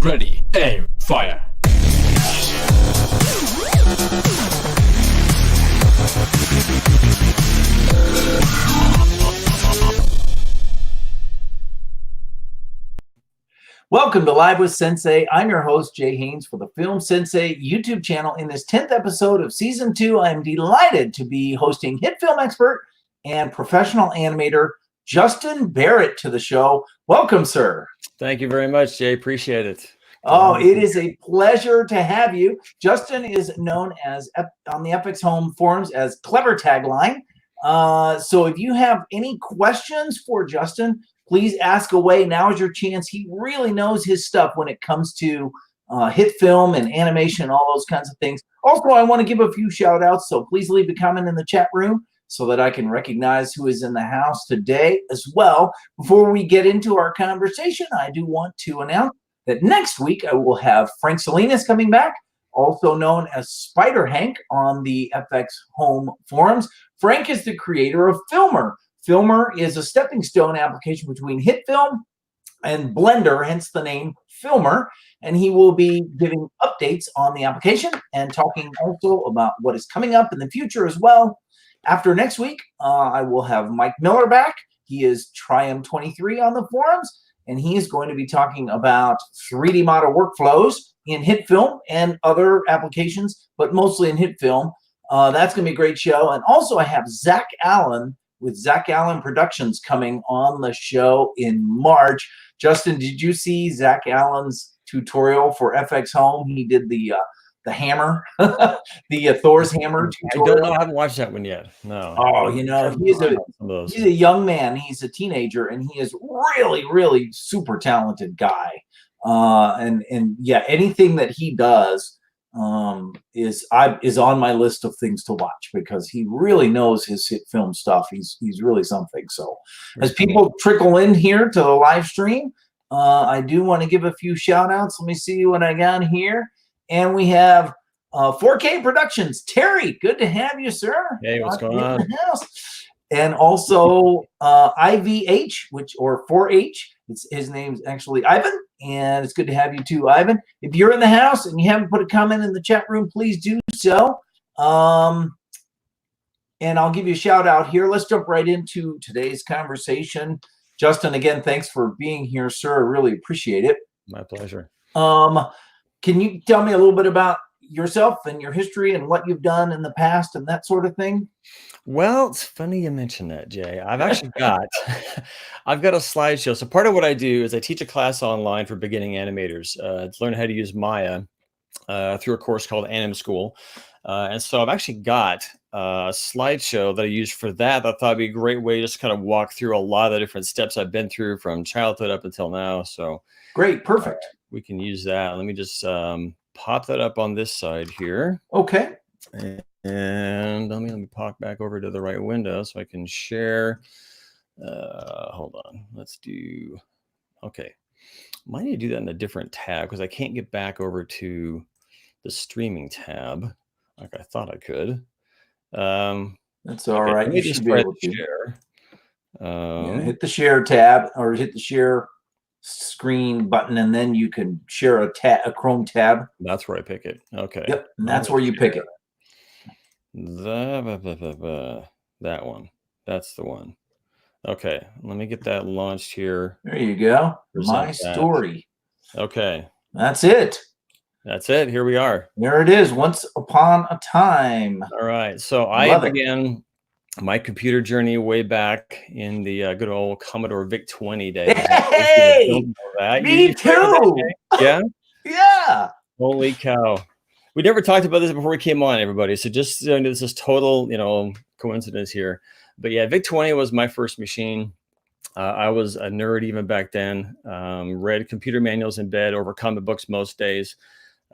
Ready, aim, fire. Welcome to Live with Sensei. I'm your host, Jay Haynes, for the Film Sensei YouTube channel. In this 10th episode of Season 2, I am delighted to be hosting HitFilm expert and professional animator Justin Barrett to the show. Welcome, sir. Thank you very much, Jay. Appreciate it. Oh, it is a pleasure to have you. Justin is known as on the FX Home forums as Clever Tagline. So if you have any questions for Justin, please ask away. Now is your chance. He really knows his stuff when it comes to HitFilm and animation, all those kinds of things. Also, I want to give a few shout outs, so please leave a comment in the chat room so that I can recognize who is in the house today as well. Before we get into our conversation, I do want to announce that next week I will have Frank Salinas coming back, also known as Spider Hank on the FX Home forums. Frank is the creator of Filmer. Filmer is a stepping stone application between HitFilm and Blender, hence the name Filmer, and he will be giving updates on the application and talking also about what is coming up in the future as well. After next week, I will have Mike Miller back. He is Trium23 on the forums, and he is going to be talking about 3D model workflows in HitFilm and other applications, but mostly in HitFilm. That's going to be a great show. And also I have Zach Allen with Zach Allen Productions coming on the show in March. Justin, did you see Zach Allen's tutorial for FX Home? He did the hammer, the Thor's hammer tutorial. I don't know. I haven't watched that one yet. No. Oh, you know, he's a young man. He's a teenager, and he is really, really super talented guy. And yeah, anything that he does is on my list of things to watch because he really knows his HitFilm stuff. He's really something. So as people trickle in here to the live stream, I do want to give a few shout outs. Let me see what I got here. And we have 4K Productions. Terry, good to have you, sir. Hey, what's going on? And also IVH, or 4H. His name's actually Ivan, and it's good to have you too, Ivan. If you're in the house and you haven't put a comment in the chat room, please do so. And I'll give you a shout out here. Let's jump right into today's conversation. Justin, again, thanks for being here, sir. I really appreciate it. My pleasure. Can you tell me a little bit about yourself and your history and what you've done in the past and that sort of thing? Well, it's funny you mention that, Jay. I've actually got I've got a slideshow. So part of what I do is I teach a class online for beginning animators to learn how to use Maya through a course called Anim School. And so I've actually got a slideshow that I use for that. I thought it'd be a great way to just kind of walk through a lot of the different steps I've been through from childhood up until now. So great, perfect. We can use that. Let me just pop that up on this side here. Okay. And let me pop back over to the right window so I can share. Hold on. Let's do. Okay. Might need to do that in a different tab because I can't get back over to the streaming tab like I thought I could. That's all right. You should be able to share. Hit the share tab or hit the share screen button, and then you can share a Chrome tab. That's where I pick it. Okay. Yep, and that's where you pick it. That one. That's the one. Okay, let me get that launched here. There you go. My story. Okay. That's it. That's it. Here we are. There it is. Once upon a time. All right. So I began my computer journey way back in the good old Commodore VIC-20 days. Hey, me too. Yeah? Yeah. Holy cow. We never talked about this before we came on, everybody. So just this is total, coincidence here. But yeah, VIC-20 was my first machine. I was a nerd even back then. Read computer manuals in bed over comic books most days.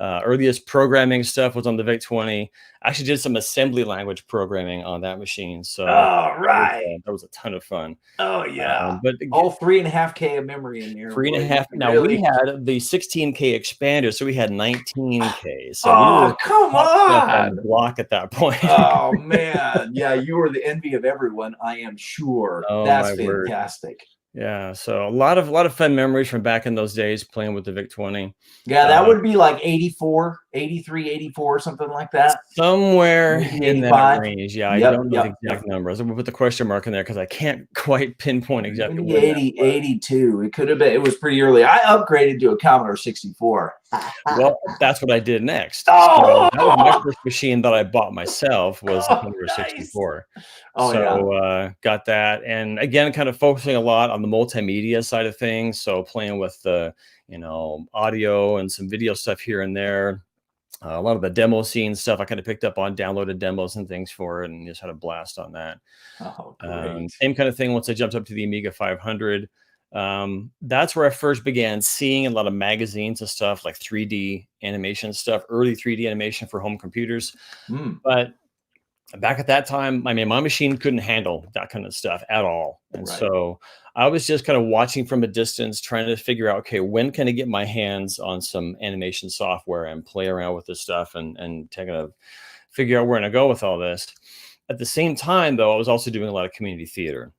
Earliest programming stuff was on the VIC-20. I actually did some assembly language programming on that machine. So that was a ton of fun. Oh yeah. But all 3.5K of memory in here. 3.5. Now we had the 16K expander, so we had 19K. So we were come on the block at that point. Oh man. Yeah, you were the envy of everyone, I am sure. Oh, that's fantastic. Yeah, so a lot of fun memories from back in those days playing with the VIC-20. Yeah, that would be like 84, 83, 84, something like that. Somewhere Maybe in that 85. range. Yeah, I Yep, don't know the yep, yep. exact numbers. I'm gonna put the question mark in there because I can't quite pinpoint exactly Maybe when that 80, was. 82. It could have been. It was pretty early. I upgraded to a Commodore 64. Well, that's what I did next. So that was my Oh, first machine that I bought myself was the oh, Commodore nice. 64. Oh, yeah. So got that, and again, kind of focusing a lot on the multimedia side of things. So playing with the audio and some video stuff here and there. A lot of the demo scene stuff I kind of picked up on, downloaded demos and things for it, and just had a blast on that. Oh, great. Same kind of thing once I jumped up to the Amiga 500. That's where I first began seeing a lot of magazines and stuff like 3D animation stuff, early 3D animation for home computers. Mm, But back at that time, I mean, my machine couldn't handle that kind of stuff at all. And right. so I was just kind of watching from a distance, trying to figure out, okay, when can I get my hands on some animation software and play around with this stuff and to kind of figure out where to go with all this. At the same time, though, I was also doing a lot of community theater.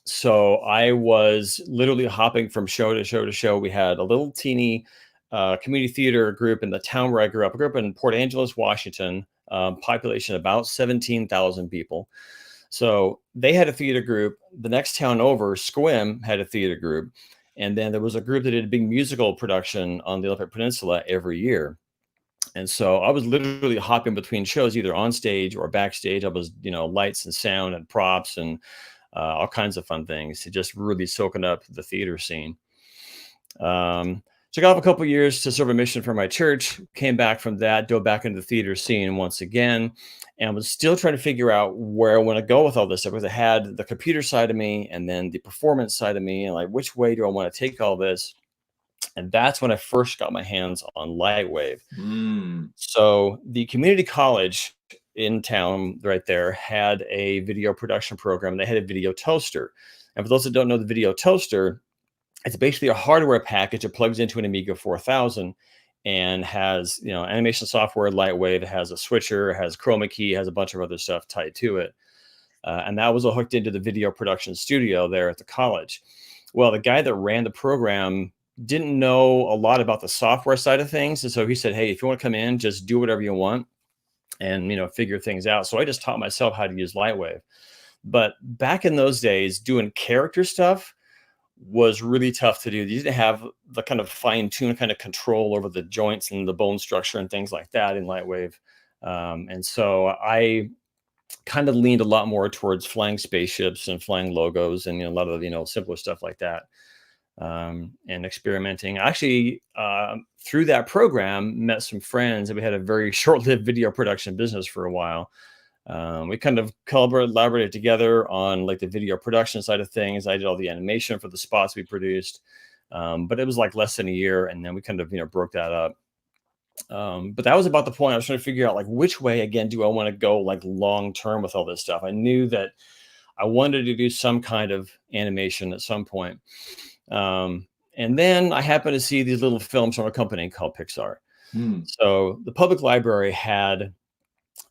So I was literally hopping from show to show to show. We had a little teeny community theater group in the town where I grew up. I grew up in Port Angeles, Washington, population about 17,000 people. So they had a theater group. The next town over, Squim, had a theater group. And then there was a group that did a big musical production on the Olympic Peninsula every year. And so I was literally hopping between shows, either on stage or backstage. I was, lights and sound and props and all kinds of fun things to just really soaking up the theater scene. Took off a couple years to serve a mission for my church, came back from that, dove back into the theater scene once again, and was still trying to figure out where I want to go with all this stuff, because I had the computer side of me and then the performance side of me, and like, which way do I want to take all this? And that's when I first got my hands on Lightwave. Mm, So the community college in town right there had a video production program. They had a video toaster. And for those that don't know the video toaster, it's basically a hardware package that plugs into an Amiga 4000 and has, animation software, Lightwave, it has a switcher, it has chroma key, has a bunch of other stuff tied to it. And that was all hooked into the video production studio there at the college. Well, the guy that ran the program didn't know a lot about the software side of things. And so he said, hey, if you want to come in, just do whatever you want and, figure things out. So I just taught myself how to use Lightwave. But back in those days, doing character stuff was really tough to do. You didn't have the kind of fine-tuned kind of control over the joints and the bone structure and things like that in Lightwave. And so I kind of leaned a lot more towards flying spaceships and flying logos and a lot of simpler stuff like that, and experimenting. Actually, through that program, met some friends, and we had a very short-lived video production business for a while. We kind of collaborated together on like the video production side of things. I did all the animation for the spots we produced, but it was like less than a year, and then we kind of broke that up. But that was about the point. I was trying to figure out like which way again do I want to go like long term with all this stuff. I knew that I wanted to do some kind of animation at some point. And then I happened to see these little films from a company called Pixar. mm. So the public library had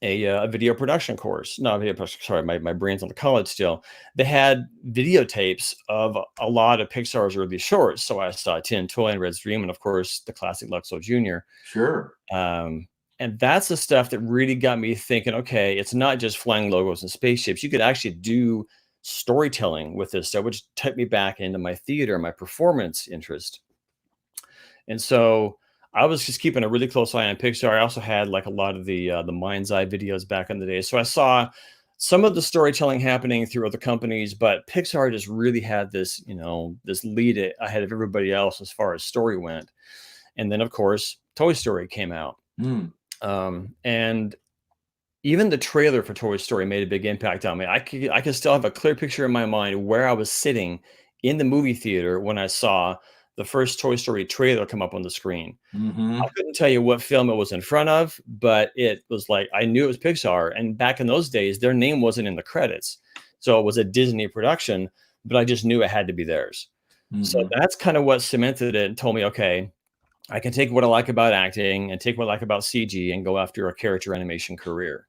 a video production course. No, video production. Sorry, my brain's on the college still. They had videotapes of a lot of Pixar's early shorts. So I saw Tin Toy and Red's Dream, and of course the classic Luxo Jr. Sure. And that's the stuff that really got me thinking, okay, it's not just flying logos and spaceships. You could actually do storytelling with this stuff, which took me back into my theater, my performance interest. And so I was just keeping a really close eye on Pixar. I also had like a lot of the Mind's Eye videos back in the day. So I saw some of the storytelling happening through other companies, but Pixar just really had this, this lead ahead of everybody else as far as story went. And then of course, Toy Story came out. Mm. And even the trailer for Toy Story made a big impact on me. I can still have a clear picture in my mind where I was sitting in the movie theater when I saw the first Toy Story trailer come up on the screen. Mm-hmm. I couldn't tell you what film it was in front of, but it was like, I knew it was Pixar. And back in those days, their name wasn't in the credits. So it was a Disney production, but I just knew it had to be theirs. Mm-hmm. So that's kind of what cemented it and told me, okay, I can take what I like about acting and take what I like about CG and go after a character animation career.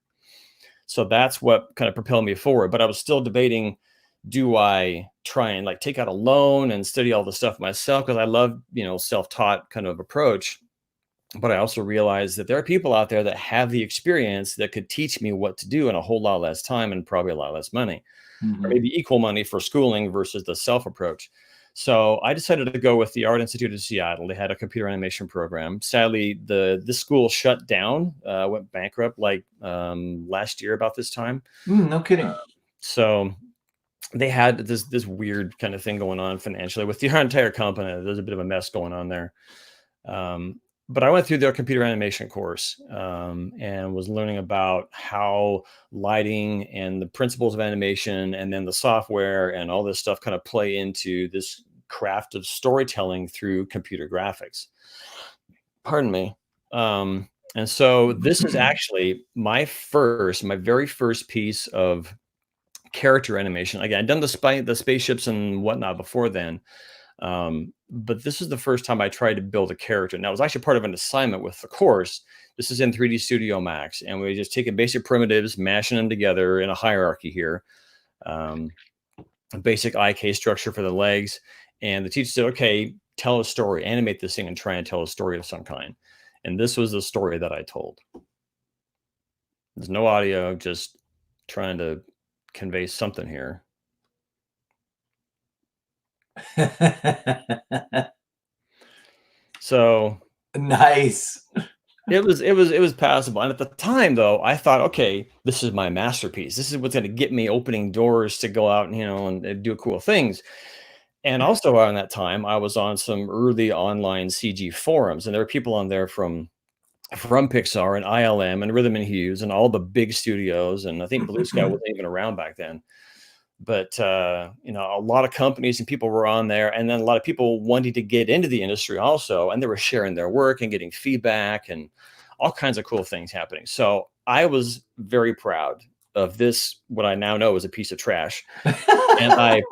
So that's what kind of propelled me forward. But I was still debating, do I try and like take out a loan and study all the stuff myself? Because I love, you know, self-taught kind of approach. But I also realized that there are people out there that have the experience that could teach me what to do in a whole lot less time and probably a lot less money, or maybe equal money for schooling versus the self approach. So I decided to go with the Art Institute of Seattle. They had a computer animation program. Sadly, this school shut down, went bankrupt like last year about this time. No kidding. So they had this weird kind of thing going on financially with the entire company. There's a bit of a mess going on there. But I went through their computer animation course and was learning about how lighting and the principles of animation and then the software and all this stuff kind of play into this craft of storytelling through computer graphics. Pardon me. And so this is actually my very first piece of character animation. Again, I'd done the spaceships and whatnot before then. But this is the first time I tried to build a character. Now, it was actually part of an assignment with the course. This is in 3D Studio Max, and we just taking basic primitives, mashing them together in a hierarchy here. A basic IK structure for the legs. And the teacher said, okay, tell a story, animate this thing and try and tell a story of some kind. And this was the story that I told. There's no audio, just trying to convey something here. So nice. It was passable. And at the time though, I thought, okay, this is my masterpiece. This is what's going to get me opening doors to go out and, you know, and do cool things. And also around that time, I was on some early online CG forums, and there were people on there from Pixar and ILM and Rhythm and Hues and all the big studios. And I think Blue Sky wasn't even around back then. But you know, a lot of companies and people were on there, and then a lot of people wanting to get into the industry also, and they were sharing their work and getting feedback and all kinds of cool things happening. So I was very proud of this, what I now know is a piece of trash. And I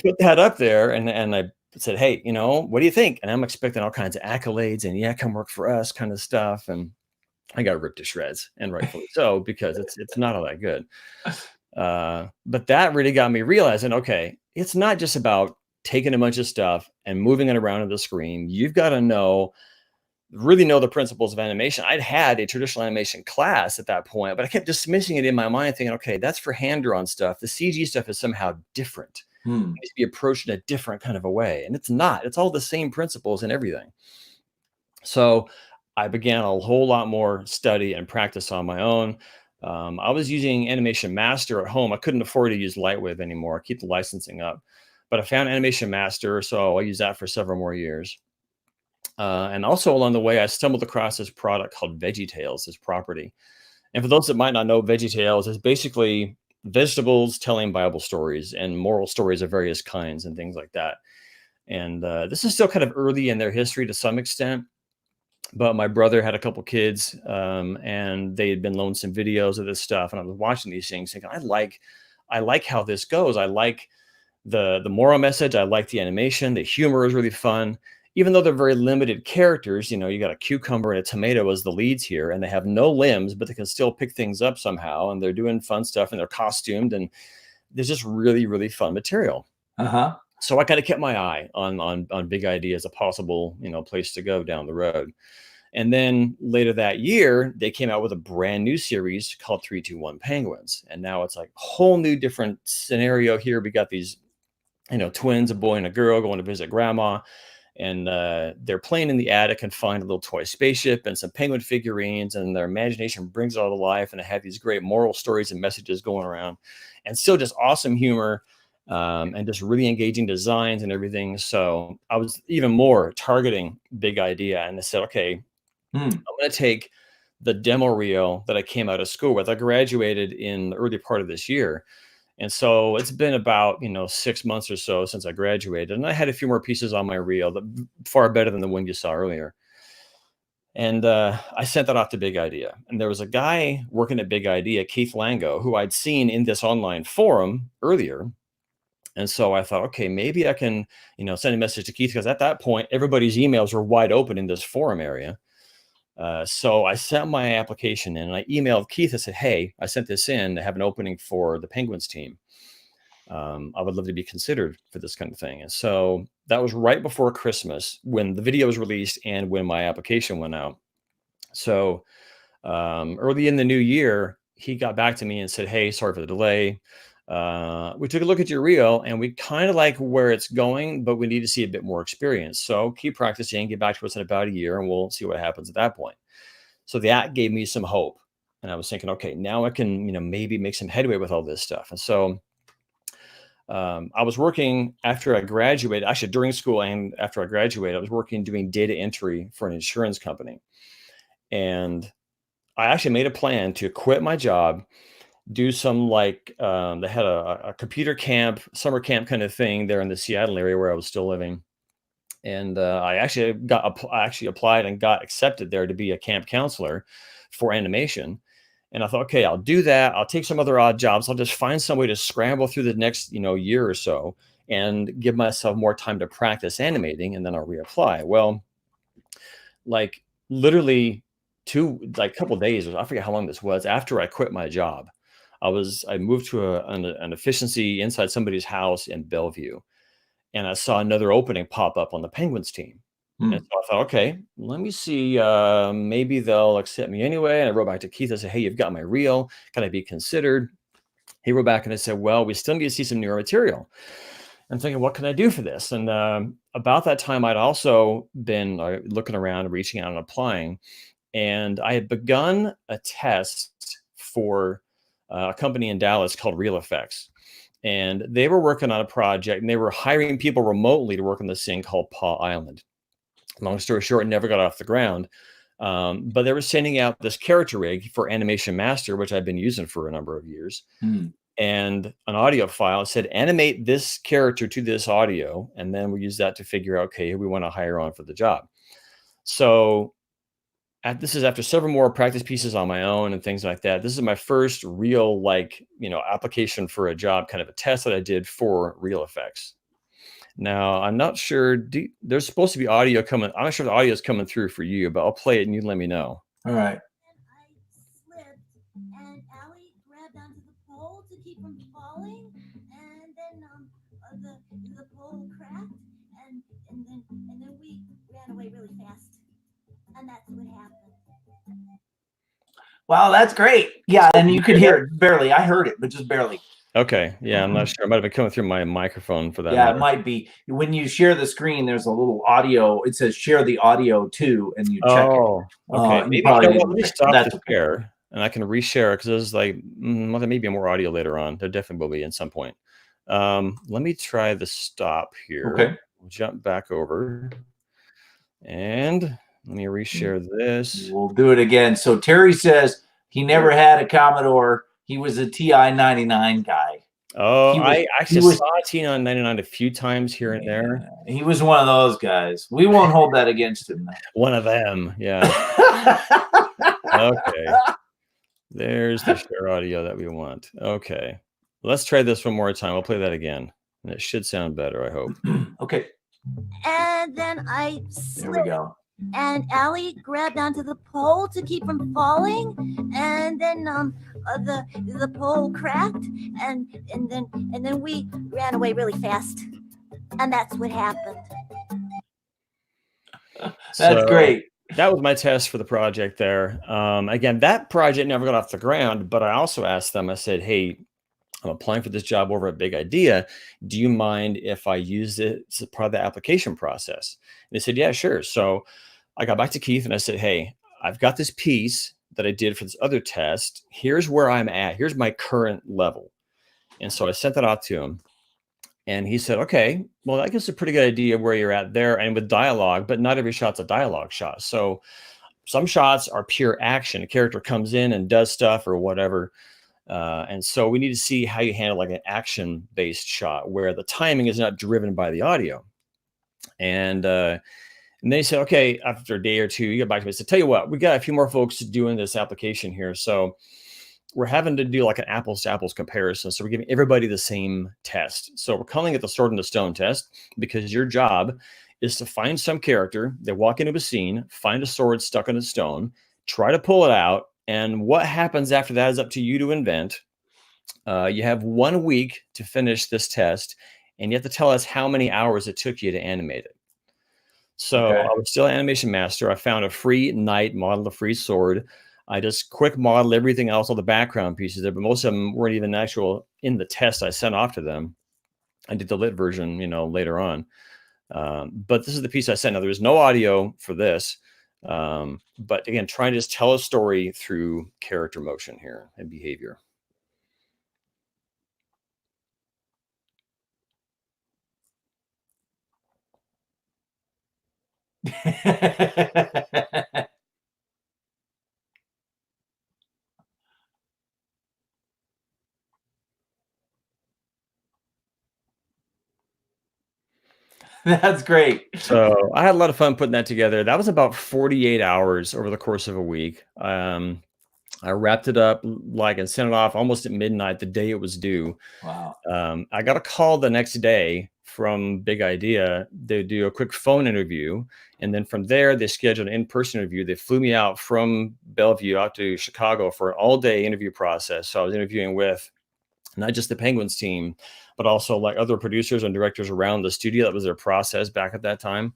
put that up there and I said, hey, you know, what do you think? And I'm expecting all kinds of accolades and yeah, come work for us kind of stuff. And I got ripped to shreds, and rightfully so, because it's not all that good. But that really got me realizing, okay, it's not just about taking a bunch of stuff and moving it around on the screen. You've got to really know the principles of animation. I'd had a traditional animation class at that point, but I kept dismissing it in my mind, thinking, okay, that's for hand-drawn stuff. The CG stuff is somehow different. It needs to be approached in a different kind of a way. And it's not. It's all the same principles and everything. So I began a whole lot more study and practice on my own. I was using Animation Master at home. I couldn't afford to use Lightwave anymore. Keep the licensing up. But I found Animation Master, so I used that for several more years. And also along the way, I stumbled across this product called VeggieTales, this property. And for those that might not know, VeggieTales is basically vegetables telling Bible stories and moral stories of various kinds and things like that. And this is still kind of early in their history to some extent. But my brother had a couple kids and they had been loaned some videos of this stuff. And I was watching these things thinking, I like how this goes. I like the moral message. I like the animation. The humor is really fun. Even though they're very limited characters, you know, you got a cucumber and a tomato as the leads here, and they have no limbs, but they can still pick things up somehow. And they're doing fun stuff and they're costumed, and there's just really, really fun material. So I kind of kept my eye on Big Idea as a possible, you know, place to go down the road. And then later that year, they came out with a brand new series called 321 Penguins. And now it's like a whole new different scenario here. We got these, you know, twins, a boy and a girl, going to visit grandma. And they're playing in the attic and find a little toy spaceship and some penguin figurines, and their imagination brings it all to life. And they have these great moral stories and messages going around, and still just awesome humor. And just really engaging designs and everything. So I was even more targeting Big Idea, and I said, okay, I'm going to take the demo reel that I came out of school with. I graduated in the early part of this year. And so it's been about, you know, 6 months or so since I graduated, and I had a few more pieces on my reel that far better than the one you saw earlier. And I sent that off to Big Idea. And there was a guy working at Big Idea, Keith Lango, who I'd seen in this online forum earlier. And so I thought, okay, maybe I can, you know, send a message to Keith, because at that point, everybody's emails were wide open in this forum area. So I sent my application in, and I emailed Keith. I said, hey, I sent this in to have an opening for the Penguins team. I would love to be considered for this kind of thing. And so that was right before Christmas when the video was released and when my application went out. So early in the new year, he got back to me and said, hey, sorry for the delay. We took a look at your reel and we kind of like where it's going, but we need to see a bit more experience. So keep practicing, get back to us in about a year, and we'll see what happens at that point. So that gave me some hope. And I was thinking, okay, now I can, maybe make some headway with all this stuff. And so I was working after I graduated, actually during school and after I graduated, I was working doing data entry for an insurance company. And I actually made a plan to quit my job, do some they had a computer camp, summer camp kind of thing there in the Seattle area where I was still living. And I actually applied and got accepted there to be a camp counselor for animation. And I thought, okay, I'll do that. I'll take some other odd jobs. I'll just find some way to scramble through the next, year or so and give myself more time to practice animating, and then I'll reapply. Well, like literally a couple of days, I forget how long this was, after I quit my job, I moved to an efficiency inside somebody's house in Bellevue, and I saw another opening pop up on the Penguins team. And so I thought, okay, let me see, maybe they'll accept me anyway. And I wrote back to Keith. I said, hey, you've got my reel. Can I be considered? He wrote back and I said, well, we still need to see some newer material. I'm thinking, what can I do for this? And about that time, I'd also been looking around, reaching out and applying. And I had begun a test for a company in Dallas called Real Effects. And they were working on a project and they were hiring people remotely to work on this thing called Paw Island. Long story short, it never got off the ground. But they were sending out this character rig for Animation Master, which I've been using for a number of years, and an audio file. It said, animate this character to this audio. And then we use that to figure out, okay, who we want to hire on for the job. So this is after several more practice pieces on my own and things like that. This is my first real, application for a job, kind of a test that I did for Real Effects. Now, I'm not sure, there's supposed to be audio coming. I'm not sure if the audio is coming through for you, but I'll play it and you let me know. All right. I slipped and Allie grabbed onto the pole to keep from falling, and then the pole cracked, and then we ran away really fast, and that's what happened. Wow, that's great. Yeah, and you could hear it barely. I heard it, but just barely. Okay. Yeah, I'm not sure. It might have been coming through my microphone for that. Yeah, it might be. When you share the screen, there's a little audio. It says share the audio too, and you check it. Okay. Maybe let me stop the share, and I can reshare it because there's there may be more audio later on. There definitely will be at some point. Let me try the stop here. Okay. We'll jump back over, and let me reshare this. We'll do it again. So Terry says he never had a Commodore. He was a TI-99 guy. Oh, I actually saw a TI-99 a few times here and there. He was one of those guys. We won't hold that against him. One of them, yeah. Okay. There's the share audio that we want. Okay. Let's try this one more time. I'll play that again. And it should sound better, I hope. Okay. And then I slipped. There we go. And Allie grabbed onto the pole to keep from falling, and then the pole cracked, and then we ran away really fast, and that's what happened. That's great. That was my test for the project there. Again, that project never got off the ground, but I also asked them, I said, hey, I'm applying for this job over at Big Idea. Do you mind if I use it as part of the application process? And they said, yeah, sure. So I got back to Keith and I said, hey, I've got this piece that I did for this other test. Here's where I'm at. Here's my current level. And so I sent that out to him. And he said, okay, well, that gives a pretty good idea of where you're at there and with dialogue, but not every shot's a dialogue shot. So some shots are pure action. A character comes in and does stuff or whatever. And so we need to see how you handle like an action-based shot where the timing is not driven by the audio. And they said, okay, after a day or two, you get back to me and said, tell you what, we got a few more folks doing this application here. So we're having to do like an apples to apples comparison. So we're giving everybody the same test. So we're calling it the sword and the stone test because your job is to find some character. They walk into a scene, find a sword stuck in a stone, try to pull it out. And what happens after that is up to you to invent. You have 1 week to finish this test, and you have to tell us how many hours it took you to animate it. So Okay. I was still an animation master. I found a free knight, modeled a free sword. I just quick modeled everything else, all the background pieces there, but most of them weren't even actual in the test I sent off to them. I did the lit version, later on. But this is the piece I sent. Now, there was no audio for this. But again, trying to just tell a story through character motion here and behavior. That's great. So I had a lot of fun putting that together. That was about 48 hours over the course of a week. I wrapped it up and sent it off almost at midnight, the day it was due. Wow. I got a call the next day from Big Idea. They do a quick phone interview, and then from there they scheduled an in-person interview. They flew me out from Bellevue out to Chicago for an all-day interview process. So I was interviewing with not just the Penguins team, but also like other producers and directors around the studio. That was their process back at that time.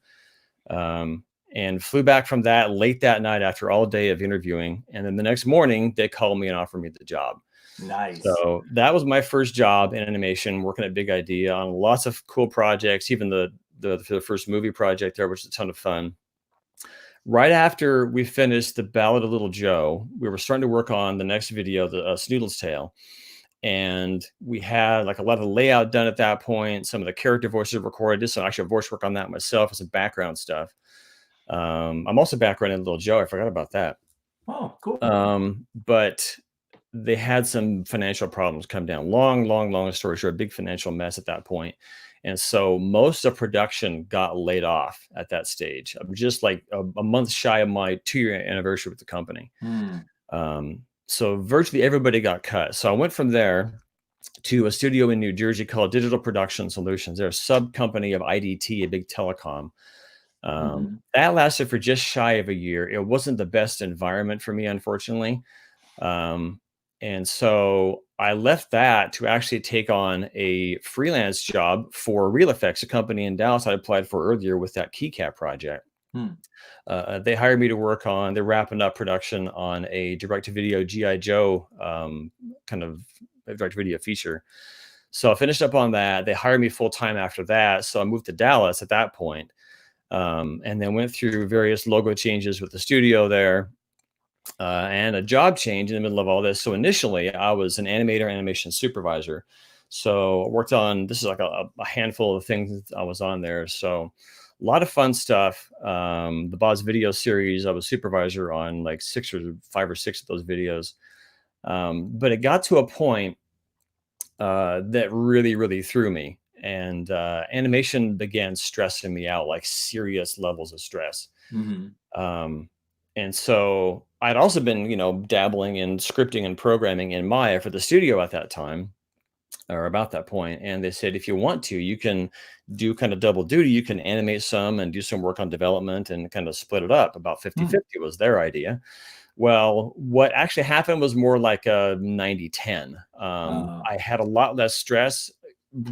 And flew back from that late that night after all day of interviewing. And then the next morning, they called me and offered me the job. Nice. So that was my first job in animation, working at Big Idea on lots of cool projects, even the first movie project there, which was a ton of fun. Right after we finished The Ballad of Little Joe, we were starting to work on the next video, the Snoodle's Tale. And we had like a lot of layout done at that point. Some of the character voices recorded. Did some actual voice work on that myself and some background stuff. I'm also background in Little Joe. I forgot about that. Oh, cool. But they had some financial problems come down. Long story short, big financial mess at that point. And so most of production got laid off at that stage. I'm just like a month shy of my 2-year anniversary with the company. So virtually everybody got cut. So I went from there to a studio in New Jersey called Digital Production Solutions. They're a sub company of IDT, a big telecom. That lasted for just shy of a year. It wasn't the best environment for me, unfortunately. And so I left that to actually take on a freelance job for Real Effects, a company in Dallas I applied for earlier with that KeyCap project. They hired me to work on, they're wrapping up production on a direct-to-video G.I. Joe kind of direct-to-video feature. So I finished up on that. They hired me full-time after that. So I moved to Dallas at that point. And then went through various logo changes with the studio there and a job change in the middle of all this. So initially I was an animator, animation supervisor. So I worked on, this is like a handful of things I was on there. So a lot of fun stuff. The Boz video series, I was supervisor on like 5 or 6 of those videos. But it got to a point that really threw me. And animation began stressing me out, like serious levels of stress. And so I'd also been, dabbling in scripting and programming in Maya for the studio at that time, or about that point. And they said, if you want to, you can do kind of double duty. You can animate some and do some work on development and kind of split it up. About 50-50 was their idea. Well, what actually happened was more like a 90-10. I had a lot less stress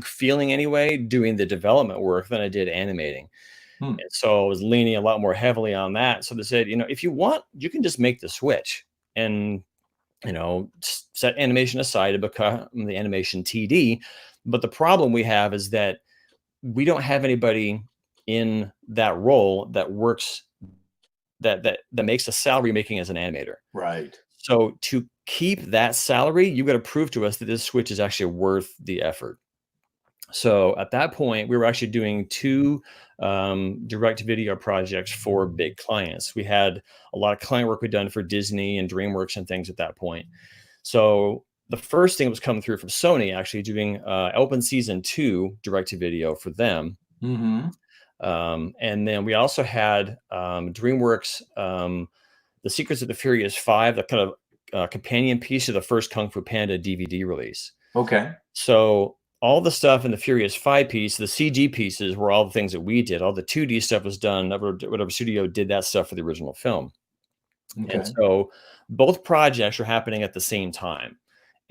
feeling anyway doing the development work than I did animating. And so I was leaning a lot more heavily on that. So they said, if you want, you can just make the switch and, set animation aside to become the animation TD. But the problem we have is that we don't have anybody in that role that works, that makes a salary making as an animator. Right. So to keep that salary, you got to prove to us that this switch is actually worth the effort. So at that point, we were actually doing 2 direct video projects for big clients. We had a lot of client work we'd done for Disney and DreamWorks and things at that point. So the first thing was coming through from Sony, actually doing Open Season 2 direct to video for them. And then we also had DreamWorks, The Secrets of the Furious 5, the kind of companion piece of the first Kung Fu Panda DVD release. Okay. So all the stuff in the Furious 5 piece, the CG pieces were all the things that we did. All the 2D stuff was done. Whatever studio did that stuff for the original film. And so both projects are happening at the same time.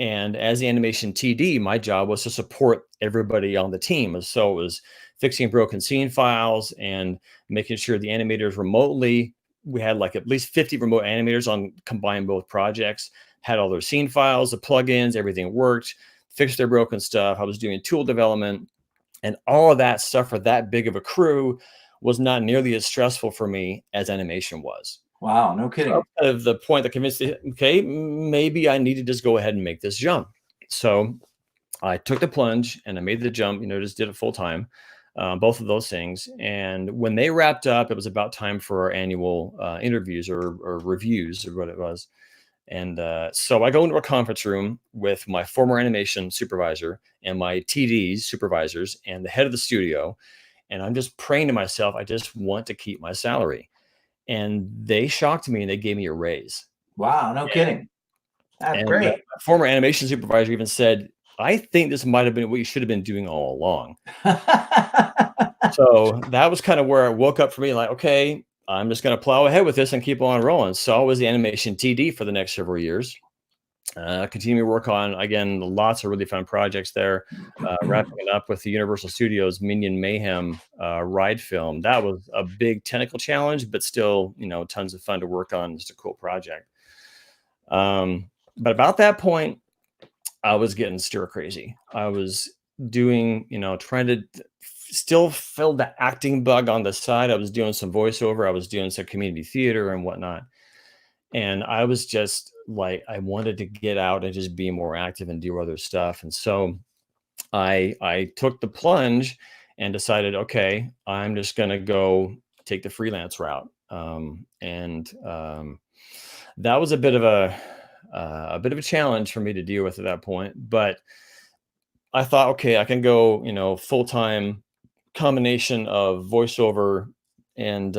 And as the animation TD, my job was to support everybody on the team. So it was fixing broken scene files and making sure the animators remotely, we had like at least 50 remote animators on combined both projects, had all their scene files, the plugins, everything worked, fixed their broken stuff. I was doing tool development, and all of that stuff for that big of a crew was not nearly as stressful for me as animation was. Wow, no kidding. So kind of the point that convinced me, okay, maybe I need to just go ahead and make this jump. So I took the plunge and I made the jump, just did it full time, both of those things. And when they wrapped up, it was about time for our annual interviews or reviews or what it was. And so I go into a conference room with my former animation supervisor and my TD supervisors and the head of the studio. And I'm just praying to myself, I just want to keep my salary. And they shocked me and they gave me a raise. Wow, no kidding. That's great. My former animation supervisor even said, I think this might have been what you should have been doing all along. So that was kind of where I woke up for me, like, okay, I'm just going to plow ahead with this and keep on rolling. So I was the animation TD for the next several years. Continue to work on, again, lots of really fun projects there. Wrapping it up with the Universal Studios Minion Mayhem ride film. That was a big technical challenge, but still, tons of fun to work on. Just a cool project. But about that point, I was getting stir crazy. I was doing, trying to still fill the acting bug on the side. I was doing some voiceover. I was doing some community theater and whatnot. And I was just like, I wanted to get out and just be more active and do other stuff. And so I took the plunge and decided, okay, I'm just going to go take the freelance route. That was a bit of a challenge for me to deal with at that point. But I thought, okay, I can go, full-time combination of voiceover and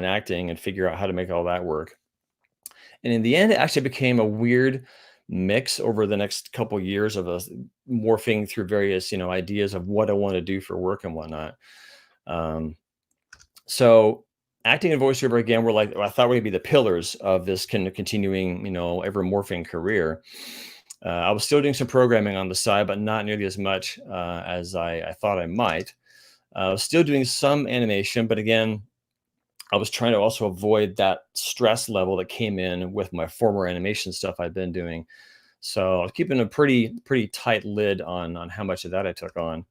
acting and figure out how to make all that work. And in the end, it actually became a weird mix over the next couple of years of us morphing through various, ideas of what I want to do for work and whatnot. So acting and voiceover, again, were like, I thought would be the pillars of this kind of continuing, ever morphing career. I was still doing some programming on the side, but not nearly as much as I thought I might. I was still doing some animation, but again, I was trying to also avoid that stress level that came in with my former animation stuff I'd been doing. So I was keeping a pretty tight lid on how much of that I took on.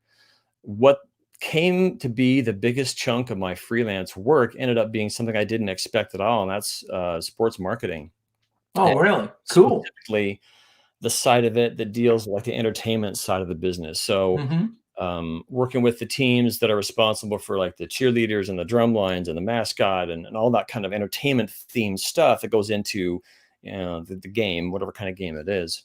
What came to be the biggest chunk of my freelance work ended up being something I didn't expect at all, and that's sports marketing. Oh, and really? Cool. Specifically, the side of it that deals with like the entertainment side of the business. So working with the teams that are responsible for like the cheerleaders and the drum lines and the mascot and all that kind of entertainment themed stuff that goes into, the game, whatever kind of game it is.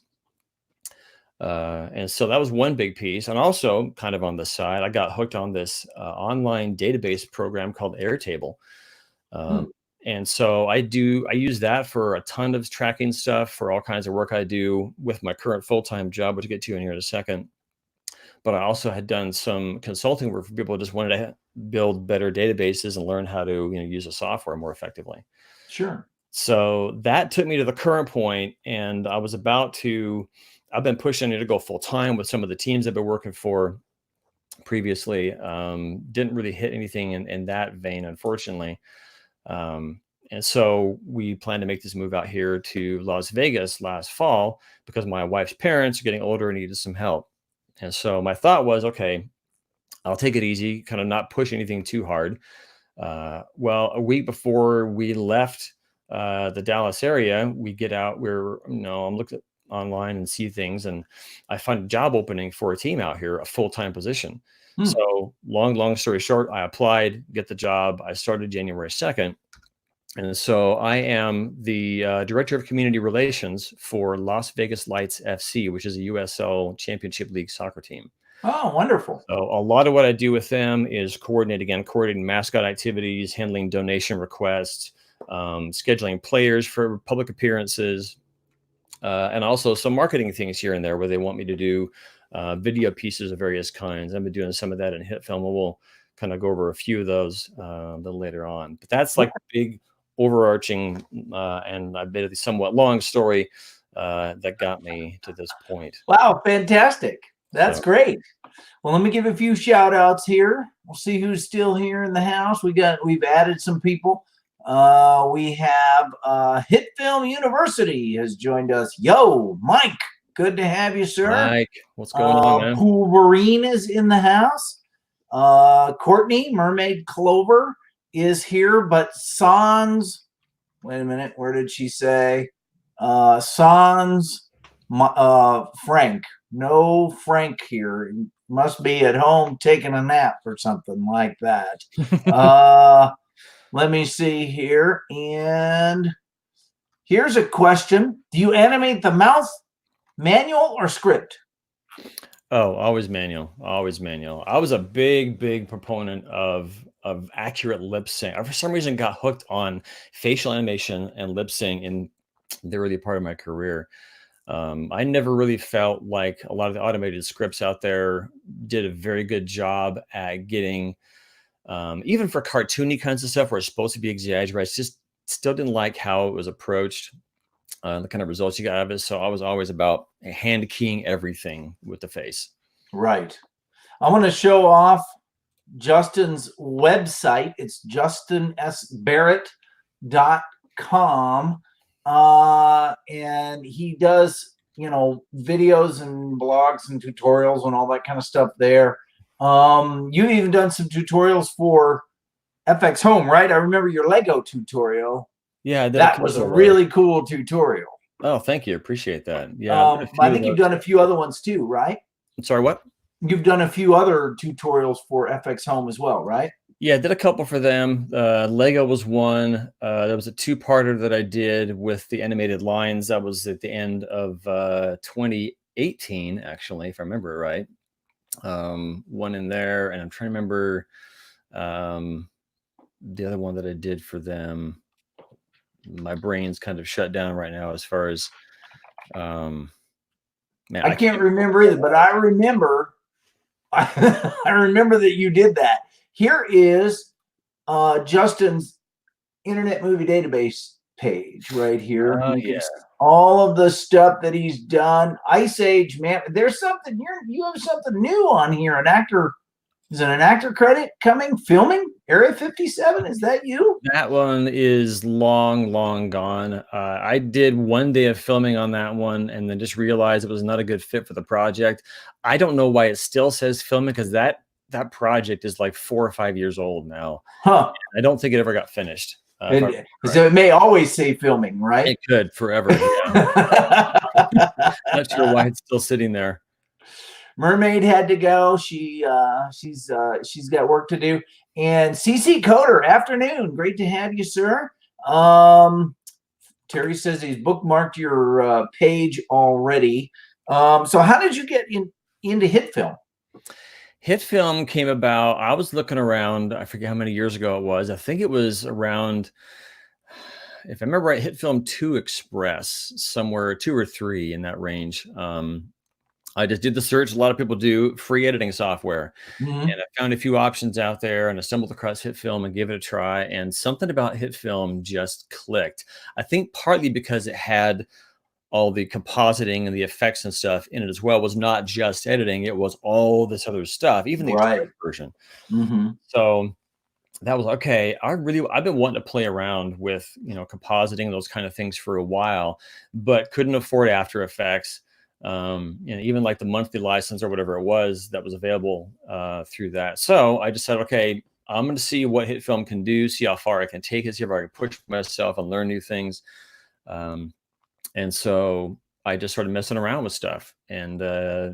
And so that was one big piece. And also kind of on the side, I got hooked on this online database program called Airtable. And so I use that for a ton of tracking stuff for all kinds of work I do with my current full-time job, which I'll get to in here in a second. But I also had done some consulting work for people who just wanted to build better databases and learn how to use the software more effectively. Sure. So that took me to the current point, and I've been pushing to go full-time with some of the teams I've been working for previously. Didn't really hit anything in that vein, unfortunately. And so we plan to make this move out here to Las Vegas last fall because my wife's parents are getting older and needed some help. And so my thought was, okay, I'll take it easy, kind of not push anything too hard. Well, a week before we left the Dallas area, we get out, I'm looking online and see things, and I find a job opening for a team out here, a full-time position. So long story short, I applied, get the job. I started January 2nd. And so I am the director of community relations for Las Vegas Lights FC, which is a USL Championship League soccer team. Oh, wonderful. So a lot of what I do with them is coordinating mascot activities, handling donation requests, scheduling players for public appearances, and also some marketing things here and there where they want me to do video pieces of various kinds. I've been doing some of that in HitFilm, and we'll kind of go over a few of those a little later on. But that's like the big overarching and a bit of the somewhat long story that got me to this point. Wow, fantastic. That's So. great. Well, let me give a few shout outs here. We'll see who's still here in the house. We've added some people. We have HitFilm University has joined us. Yo, Mike, good to have you, sir. Mike, what's going on, man? Wolverine is in the house. Courtney, Mermaid Clover is here, but Sans, wait a minute, where did she say? Sans Frank. No Frank here. Must be at home taking a nap or something like that. Let me see here. And here's a question. Do you animate the mouth manual or script? Oh, always manual. Always manual. I was a big proponent of accurate lip sync. I, for some reason, got hooked on facial animation and lip sync in the early part of my career. I never really felt like a lot of the automated scripts out there did a very good job at getting, even for cartoony kinds of stuff where it's supposed to be exaggerated, I just still didn't like how it was approached, the kind of results you got out of it. So I was always about hand keying everything with the face. Right. I want to show off Justin's website. It's justinsbarrett.com. And he does, videos and blogs and tutorials and all that kind of stuff there. You've even done some tutorials for FX Home, right? I remember your Lego tutorial. Yeah, that was a really cool tutorial. Oh, thank you. Appreciate that. Yeah. I think you've done a few other ones too, right? I'm sorry, what? You've done a few other tutorials for FX Home as well, right? Yeah, I did a couple for them. Lego was one. There was a two-parter that I did with the animated lines. That was at the end of 2018, actually, if I remember it right. One in there, and I'm trying to remember the other one that I did for them. My brain's kind of shut down right now as far as man, I can't remember either, but I remember I remember that you did that. Here is Justin's Internet Movie Database page right here. Yeah. All of the stuff that he's done. Ice Age, man. There's something here. You have something new on here. An actor. Is it an actor credit coming? Filming? Area 57? Is that you? That one is long gone. I did one day of filming on that one and then just realized it was not a good fit for the project. I don't know why it still says filming, because that project is like 4 or 5 years old now. Huh. I don't think it ever got finished. So it may always say filming, right? It could forever. Yeah. Not sure why it's still sitting there. Mermaid had to go. She's got work to do. And CC Coder, afternoon. Great to have you, sir. Terry says he's bookmarked your page already. So how did you get into HitFilm? HitFilm came about, I was looking around, I forget how many years ago it was. I think it was around, if I remember right, HitFilm 2 Express, somewhere 2 or 3 in that range. I just did the search. A lot of people do free editing software. Mm-hmm. And I found a few options out there and I stumbled across HitFilm and gave it a try. And something about HitFilm just clicked. I think partly because it had all the compositing and the effects and stuff in it as well. It was not just editing. It was all this other stuff, even the extended version. Mm-hmm. So that was okay. I've been wanting to play around with, compositing those kind of things for a while, but couldn't afford After Effects. Even like the monthly license or whatever it was that was available through that. So I just said, okay, I'm going to see what HitFilm can do, see how far I can take it, see if I can push myself and learn new things. And so I just started messing around with stuff. And I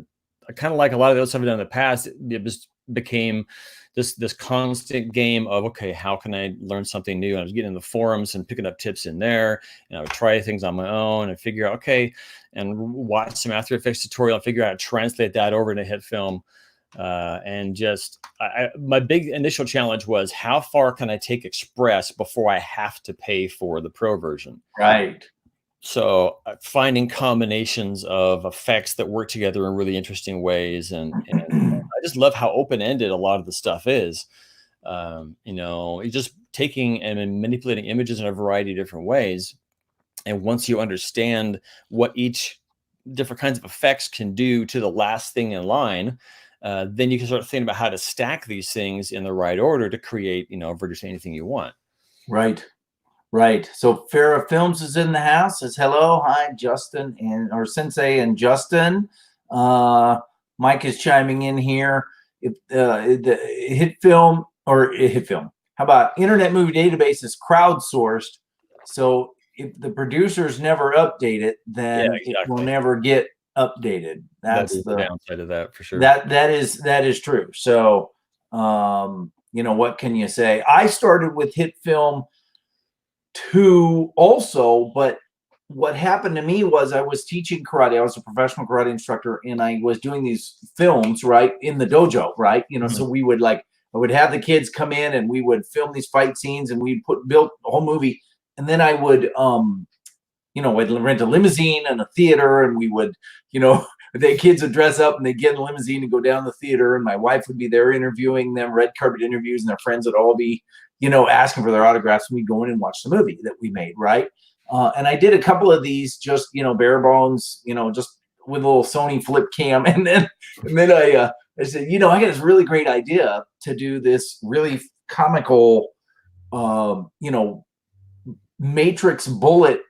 kind of like a lot of the other stuff I've done in the past. It just became this constant game of, okay, how can I learn something new? And I was getting in the forums and picking up tips in there, and I would try things on my own and figure out, okay, and watch some After Effects tutorial and figure out how to translate that over into HitFilm. And just my big initial challenge was, how far can I take Express before I have to pay for the Pro version? Right. So finding combinations of effects that work together in really interesting ways. And I just love how open-ended a lot of the stuff is. You're just taking and manipulating images in a variety of different ways. And once you understand what each different kinds of effects can do to the last thing in line, then you can start thinking about how to stack these things in the right order to create, virtually anything you want. Right. Right. So Farrah Films is in the house. Says hello, hi, Justin or Sensei and Justin. Mike is chiming in here. If the HitFilm or HitFilm, how about Internet Movie Database is crowdsourced? So if the producers never update it, then it will never get updated. That's the downside of that for sure. That is true. So what can you say? I started with HitFilm 2 also, but what happened to me was I was teaching karate. I was a professional karate instructor, and I was doing these films right in the dojo, right? So we would I would have the kids come in and we would film these fight scenes, and we'd build a whole movie, and then I would we'd rent a limousine and a theater, and we would the kids would dress up and they'd get in a limousine and go down the theater, and my wife would be there interviewing them, red carpet interviews, and their friends would all be asking for their autographs, and we'd go in and watch the movie that we made, right? And I did a couple of these just, bare bones, just with a little Sony flip cam. And then I said, I got this really great idea to do this really comical, Matrix bullet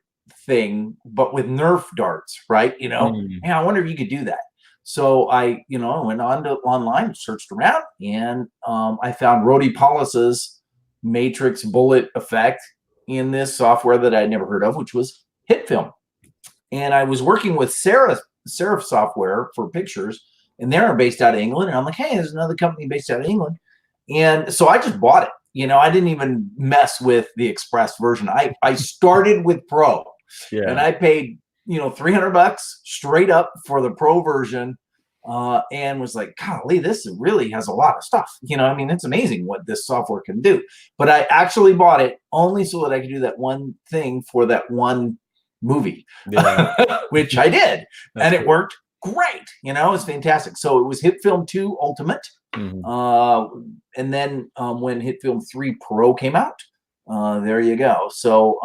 thing, but with Nerf darts, right? Man, I wonder if you could do that. So I, went online, searched around, and I found Rhodey Paulus's Matrix bullet effect in this software that I'd never heard of, which was HitFilm. And I was working with Serif software for pictures, and they're based out of England. And I'm like, hey, there's another company based out of England. And so I just bought it. I didn't even mess with the Express version. I started with Pro, and I paid, $300 straight up for the Pro version. And was like, golly, this really has a lot of stuff. It's amazing what this software can do. But I actually bought it only so that I could do that one thing for that one movie, which I did. And it worked great. It's fantastic. So it was HitFilm 2 Ultimate. And then when HitFilm 3 Pro came out, there you go. So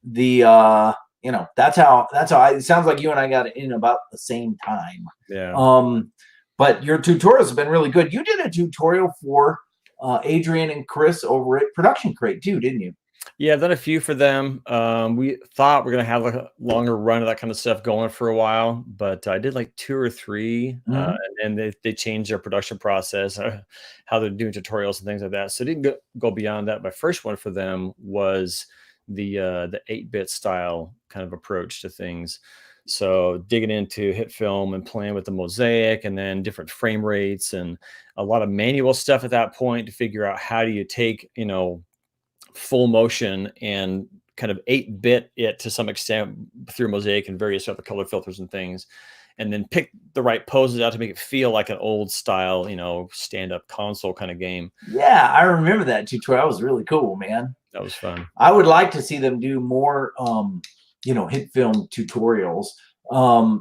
that's how it sounds like you and I got it in about the same time. But your tutorials have been really good. You did a tutorial for Adrian and Chris over at Production Crate too, didn't you? Yeah, I've done a few for them. We thought we're going to have a longer run of that kind of stuff going for a while, but I did like 2 or 3, and they changed their production process, how they're doing tutorials and things like that. So it didn't go beyond that. My first one for them was the 8-bit style kind of approach to things. So digging into HitFilm and playing with the mosaic and then different frame rates and a lot of manual stuff at that point to figure out how do you take, full motion and kind of 8-bit it to some extent through mosaic and various other color filters and things, and then pick the right poses out to make it feel like an old style, stand-up console kind of game. Yeah, I remember that tutorial. That was really cool, man. That was fun. I would like to see them do more, HitFilm tutorials.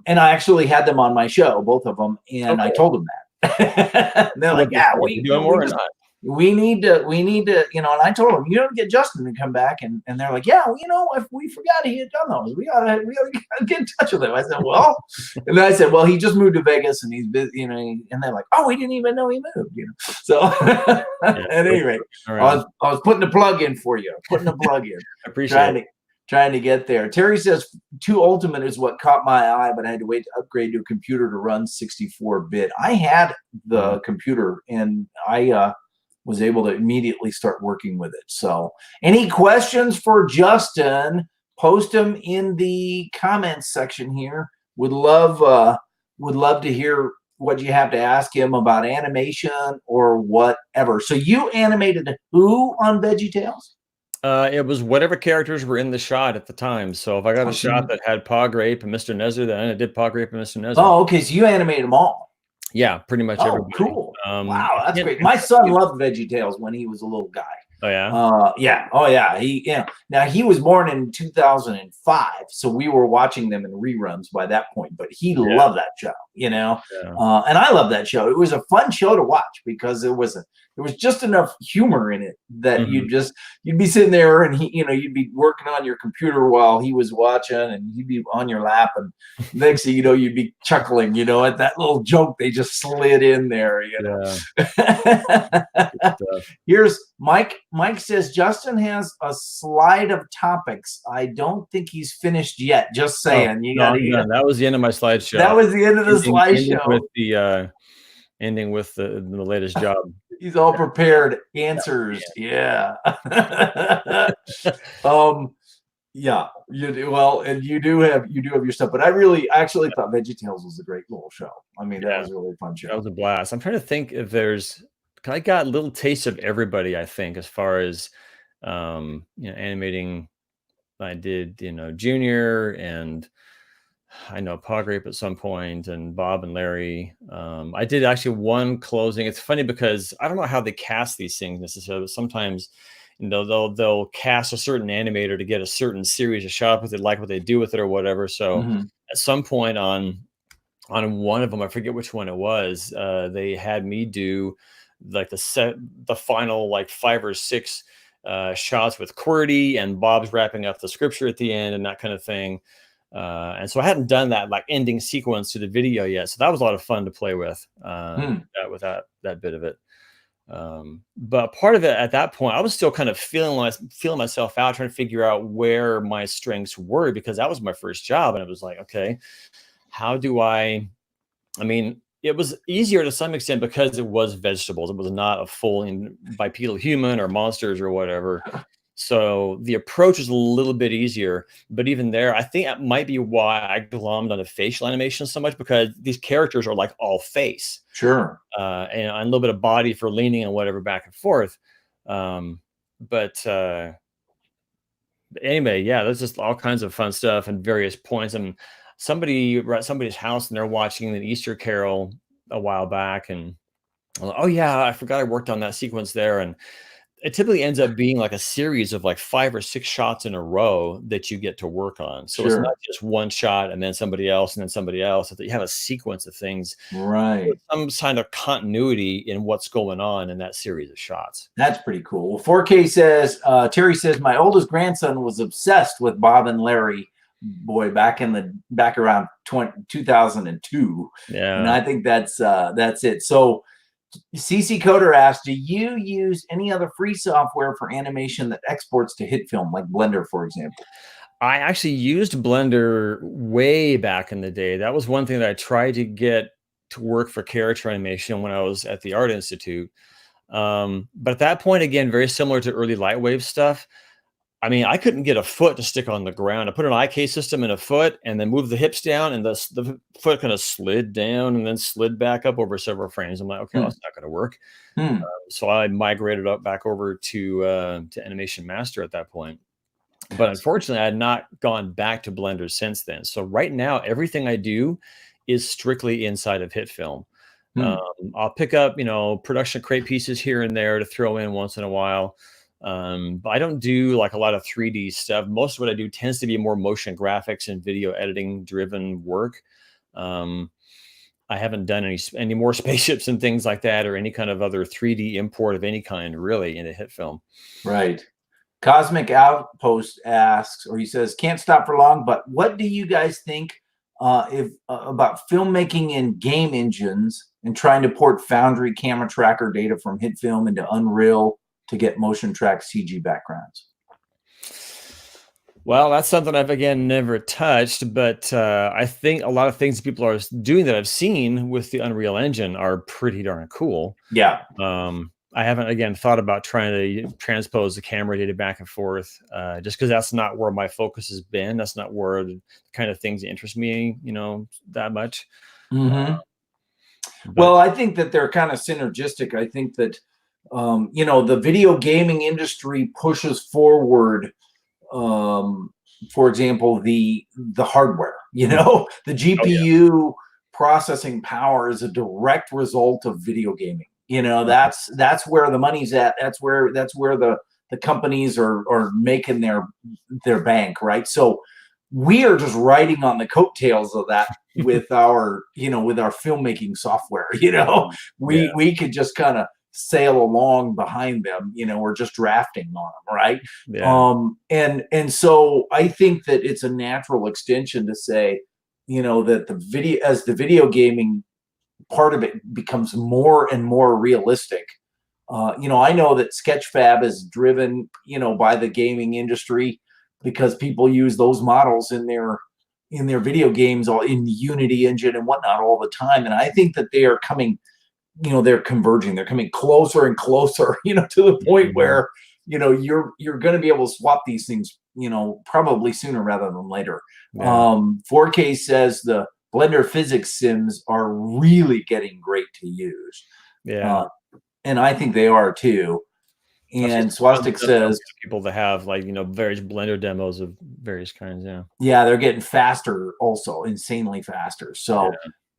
And I actually had them on my show, both of them, and I told them that. They're like, "Yeah, we doing more or not? We need to, and I told them, you don't get Justin to come back, and they're like, yeah, if we forgot he had done those, we gotta get in touch with him. I said, well, and then I said, well, he just moved to Vegas and he's busy, and they're like, oh, we didn't even know he moved, So at any rate, I was putting a plug in for you, I appreciate it. Trying to get there. Terry says 2 Ultimate is what caught my eye, but I had to wait to upgrade to a computer to run 64-bit. I had the computer, and I was able to immediately start working with it. So any questions for Justin, post them in the comments section here. Would love to hear what you have to ask him about animation or whatever. So you animated who on VeggieTales? It was whatever characters were in the shot at the time. So if I got a shot that had Pog Rape and Mr. Nezzer, then I did Pog Rape and Mr. Nezzer. Oh, okay. So you animated them all. Yeah, pretty much everybody. Cool. Wow, that's great. My son loved VeggieTales when he was a little guy. Oh yeah. Yeah. Oh yeah. Now he was born in 2005, so we were watching them in reruns by that point. But he Yeah. loved that show, Yeah. and I love that show. It was a fun show to watch because there was just enough humor in it that Mhm. you'd be sitting there and you'd be working on your computer while he was watching, and he'd be on your lap, and next thing you know, you'd be chuckling, at that little joke they just slid in there, Yeah. Stuff. Here's Mike. Mike says Justin has a slide of topics. I don't think he's finished yet. Just Oh saying. You no, got I'm done. That was the end of my slideshow. That was the end of the Ending slideshow. with the latest job. He's all prepared. Answers. Yeah. Yeah. You do well, and you do have your stuff. But I actually thought VeggieTales was a great little show. I mean, that was a really fun show. That was a blast. I'm trying to think if there's. I got little tastes of everybody. I think as far as animating. I did Junior, and I know Pog at some point, and Bob and Larry. I did actually one closing. It's funny because I don't know how they cast these things necessarily, but sometimes they'll cast a certain animator to get a certain series of shots, but they like what they do with it or whatever. So at some point on one of them, I forget which one it was, they had me do like the final like 5 or 6 shots with QWERTY, and Bob's wrapping up the scripture at the end and that kind of thing. And so I hadn't done that like ending sequence to the video yet. So that was a lot of fun to play with, with that bit of it. But part of it at that point, I was still kind of feeling myself out, trying to figure out where my strengths were, because that was my first job. And it was like, okay, how do I mean, it was easier to some extent because it was vegetables. It was not a full bipedal human or monsters or whatever. So the approach was a little bit easier. But even there, I think that might be why I glommed on the facial animation so much, because these characters are like all face. Sure. And a little bit of body for leaning and whatever back and forth. But anyway, yeah, there's just all kinds of fun stuff and various points. And somebody were at somebody's house and they're watching an Easter Carol a while back, and I'm like, oh yeah, I forgot I worked on that sequence there. And it typically ends up being like a series of like 5 or 6 shots in a row that you get to work on. So it's not just one shot and then somebody else and then somebody else. You have a sequence of things, right? With some kind of continuity in what's going on in that series of shots. That's pretty cool. Well, 4K says, Terry says, my oldest grandson was obsessed with Bob and Larry, boy, back around 2002. Yeah. And I think that's it. So CC Coder asked, do you use any other free software for animation that exports to HitFilm, like Blender, for example? I actually used Blender way back in the day. That was one thing that I tried to get to work for character animation when I was at the Art Institute. But at that point, again, very similar to early Lightwave stuff. I mean, I couldn't get a foot to stick on the ground. I put an IK system in a foot and then moved the hips down, and the foot kind of slid down and then slid back up over several frames. I'm like, okay, that's not going to work. So I migrated back over to Animation Master at that point. But unfortunately, I had not gone back to Blender since then. So right now, everything I do is strictly inside of HitFilm. I'll pick up, production crate pieces here and there to throw in once in a while. But I don't do like a lot of 3D stuff. Most of what I do tends to be more motion graphics and video editing driven work. I haven't done any more spaceships and things like that, or any kind of other 3D import of any kind really into HitFilm. Right. Cosmic Outpost asks, or he says, can't stop for long, but what do you guys think about filmmaking in game engines and trying to port Foundry camera tracker data from HitFilm into Unreal to get motion track CG backgrounds? Well, that's something I've, again, never touched, but I think a lot of things people are doing that I've seen with the Unreal Engine are pretty darn cool. Yeah. I haven't, again, thought about trying to transpose the camera data back and forth, just because that's not where my focus has been. That's not where the kind of things that interest me, that much. Well, I think that they're kind of synergistic. I think that, the video gaming industry pushes forward, for example, the hardware, the GPU processing power is a direct result of video gaming. You know, that's where the money's at. That's where the companies are making their bank, right? So we are just riding on the coattails of that with our, with our filmmaking software. We could just kind of sail along behind them. We're just drafting on them, right? And so I think that it's a natural extension to say, that the video gaming part of it becomes more and more realistic. I know that Sketchfab is driven, by the gaming industry because people use those models in their video games, all in the Unity engine and whatnot all the time. And I think that they are coming, they're converging. They're coming closer and closer, to the point where, you're going to be able to swap these things, probably sooner rather than later. 4K says the Blender physics sims are really getting great to use. And I think they are too. And Swastik says people that have various Blender demos of various kinds. Yeah, they're getting faster, also insanely faster. So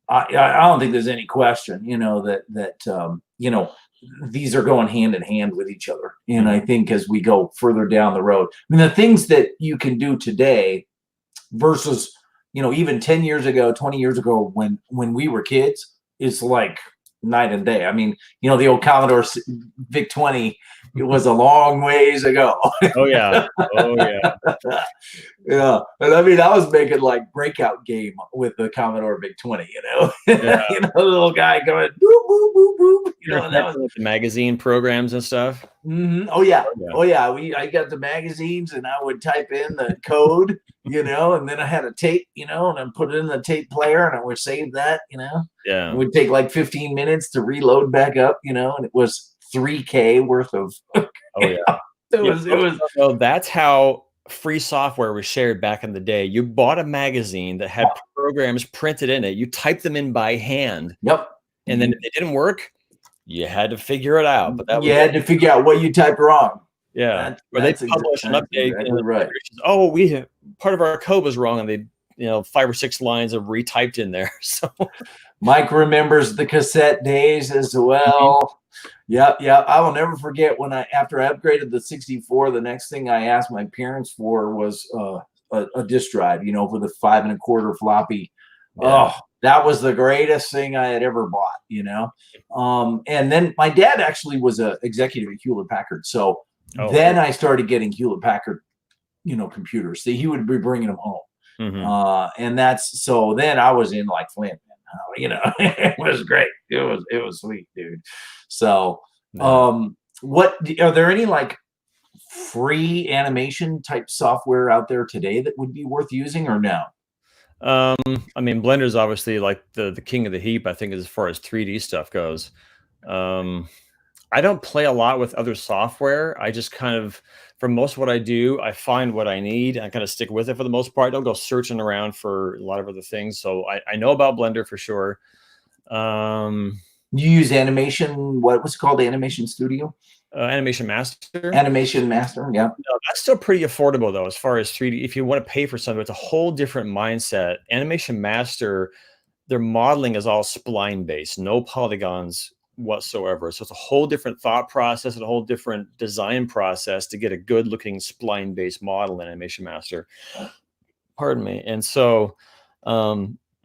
I don't think there's any question, that these are going hand in hand with each other. And I think as we go further down the road, I mean, the things that you can do today versus even 10 years ago, 20 years ago, when we were kids, is like night and day. I mean, the old Commodore VIC-20, it was a long ways ago. Oh yeah. Yeah. And I mean, I was making like breakout game with the Commodore VIC-20, the little guy going boop, boop, boop, boop. And that was with the magazine programs and stuff. Oh yeah. I got the magazines and I would type in the code, and then I had a tape, and I put it in the tape player and I would save that, It would take like 15 minutes to reload back up, and it was 3K worth of. It was. That's how free software was shared back in the day. You bought a magazine that had programs printed in it. You typed them in by hand. Yep. And then if it didn't work, you had to figure it out. But you had to figure out what you typed wrong. Yeah. Or they publish an update. Exactly right. Oh, part of our code was wrong, and they 5 or 6 lines of retyped in there. So Mike remembers the cassette days as well. Yeah. I will never forget when after I upgraded the 64, the next thing I asked my parents for was a disk drive, for the 5 1/4 floppy. Oh, that was the greatest thing I had ever bought, and then my dad actually was an executive at Hewlett Packard. So then I started getting Hewlett Packard, computers. See, he would be bringing them home. And so then I was in like Flint. It was great. It was sweet, dude. So, what are there any like free animation type software out there today that would be worth using, or no? I mean, Blender's obviously like the king of the heap, I think, as far as 3D stuff goes. I don't play a lot with other software. I just kind of, for most of what I do, I find what I need and I kind of stick with it for the most part. I don't go searching around for a lot of other things. So I know about Blender for sure. You use Animation, what was it called? Animation Studio? Animation Master. Animation Master, yeah. No, that's still pretty affordable though, as far as 3D. If you want to pay for something, it's a whole different mindset. Animation Master, their modeling is all spline based, no polygons whatsoever. So it's a whole different thought process and a whole different design process to get a good looking spline based model in Animation Master. Pardon me. And so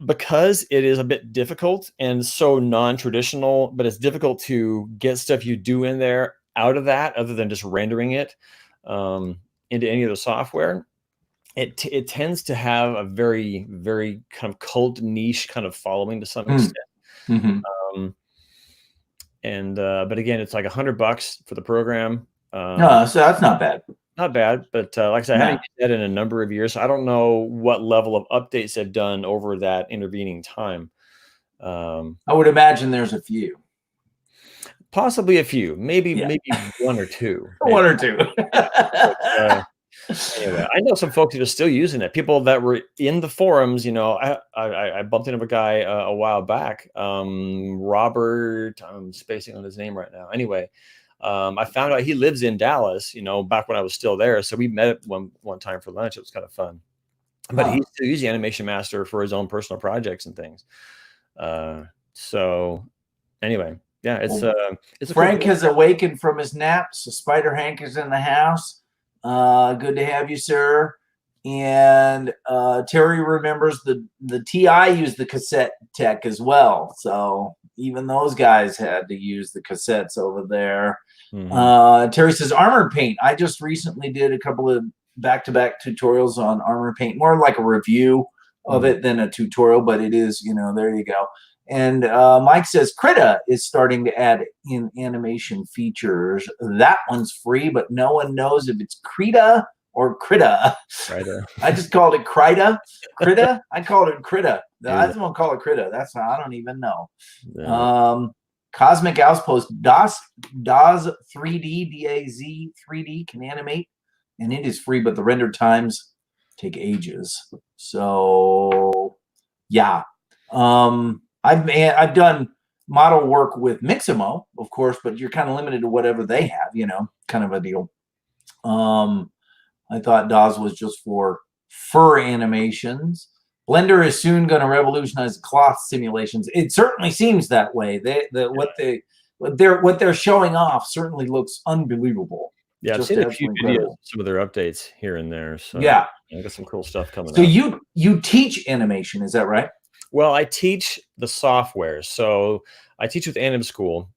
because it is a bit difficult and so non-traditional, but it's difficult to get stuff you do in there out of that other than just rendering it into any other software, it tends to have a very, very kind of cult niche kind of following to some extent. But again, it's like $100 for the program. No, so that's not bad. Not bad, but like I said, I haven't used that in a number of years. So I don't know what level of updates they've done over that intervening time. I would imagine there's a few. Possibly a few, maybe 1 or 2. One or two. Anyway, I know some folks that are still using it. People that were in the forums, I bumped into a guy a while back, Robert. I'm spacing on his name right now. Anyway, I found out he lives in Dallas. Back when I was still there, so we met one time for lunch. It was kind of fun. But he's still using Animation Master for his own personal projects and things. So anyway, Yeah, it's Well, it's a Frank cool has awakened from his nap, so Spider Hank is in the house. Good to have you, sir. And Terry remembers the TI used the cassette tech as well. So even those guys had to use the cassettes over there. Terry says Armor Paint. I just recently did a couple of back-to-back tutorials on Armor Paint, more like a review of it than a tutorial, but it is, there you go. And Mike says Krita is starting to add in animation features. That one's free, but no one knows if it's Krita or Krita. I just called it Krita. Krita? I called it Krita. I just want to call it Krita. That's how I don't even know. Yeah. Cosmic Outpost DAZ 3D DAZ 3D can animate, and it is free, but the render times take ages. So yeah. I've done model work with Mixamo, of course, but you're kind of limited to whatever they have, kind of a deal. I thought DAZ was just for fur animations. Blender is soon going to revolutionize cloth simulations. It certainly seems that way. What they're showing off certainly looks unbelievable. Yeah, I've seen a few videos, some of their updates here and there. So yeah, I got some cool stuff coming up. So you teach animation, is that right? Well, I teach the software. So I teach with Anim School.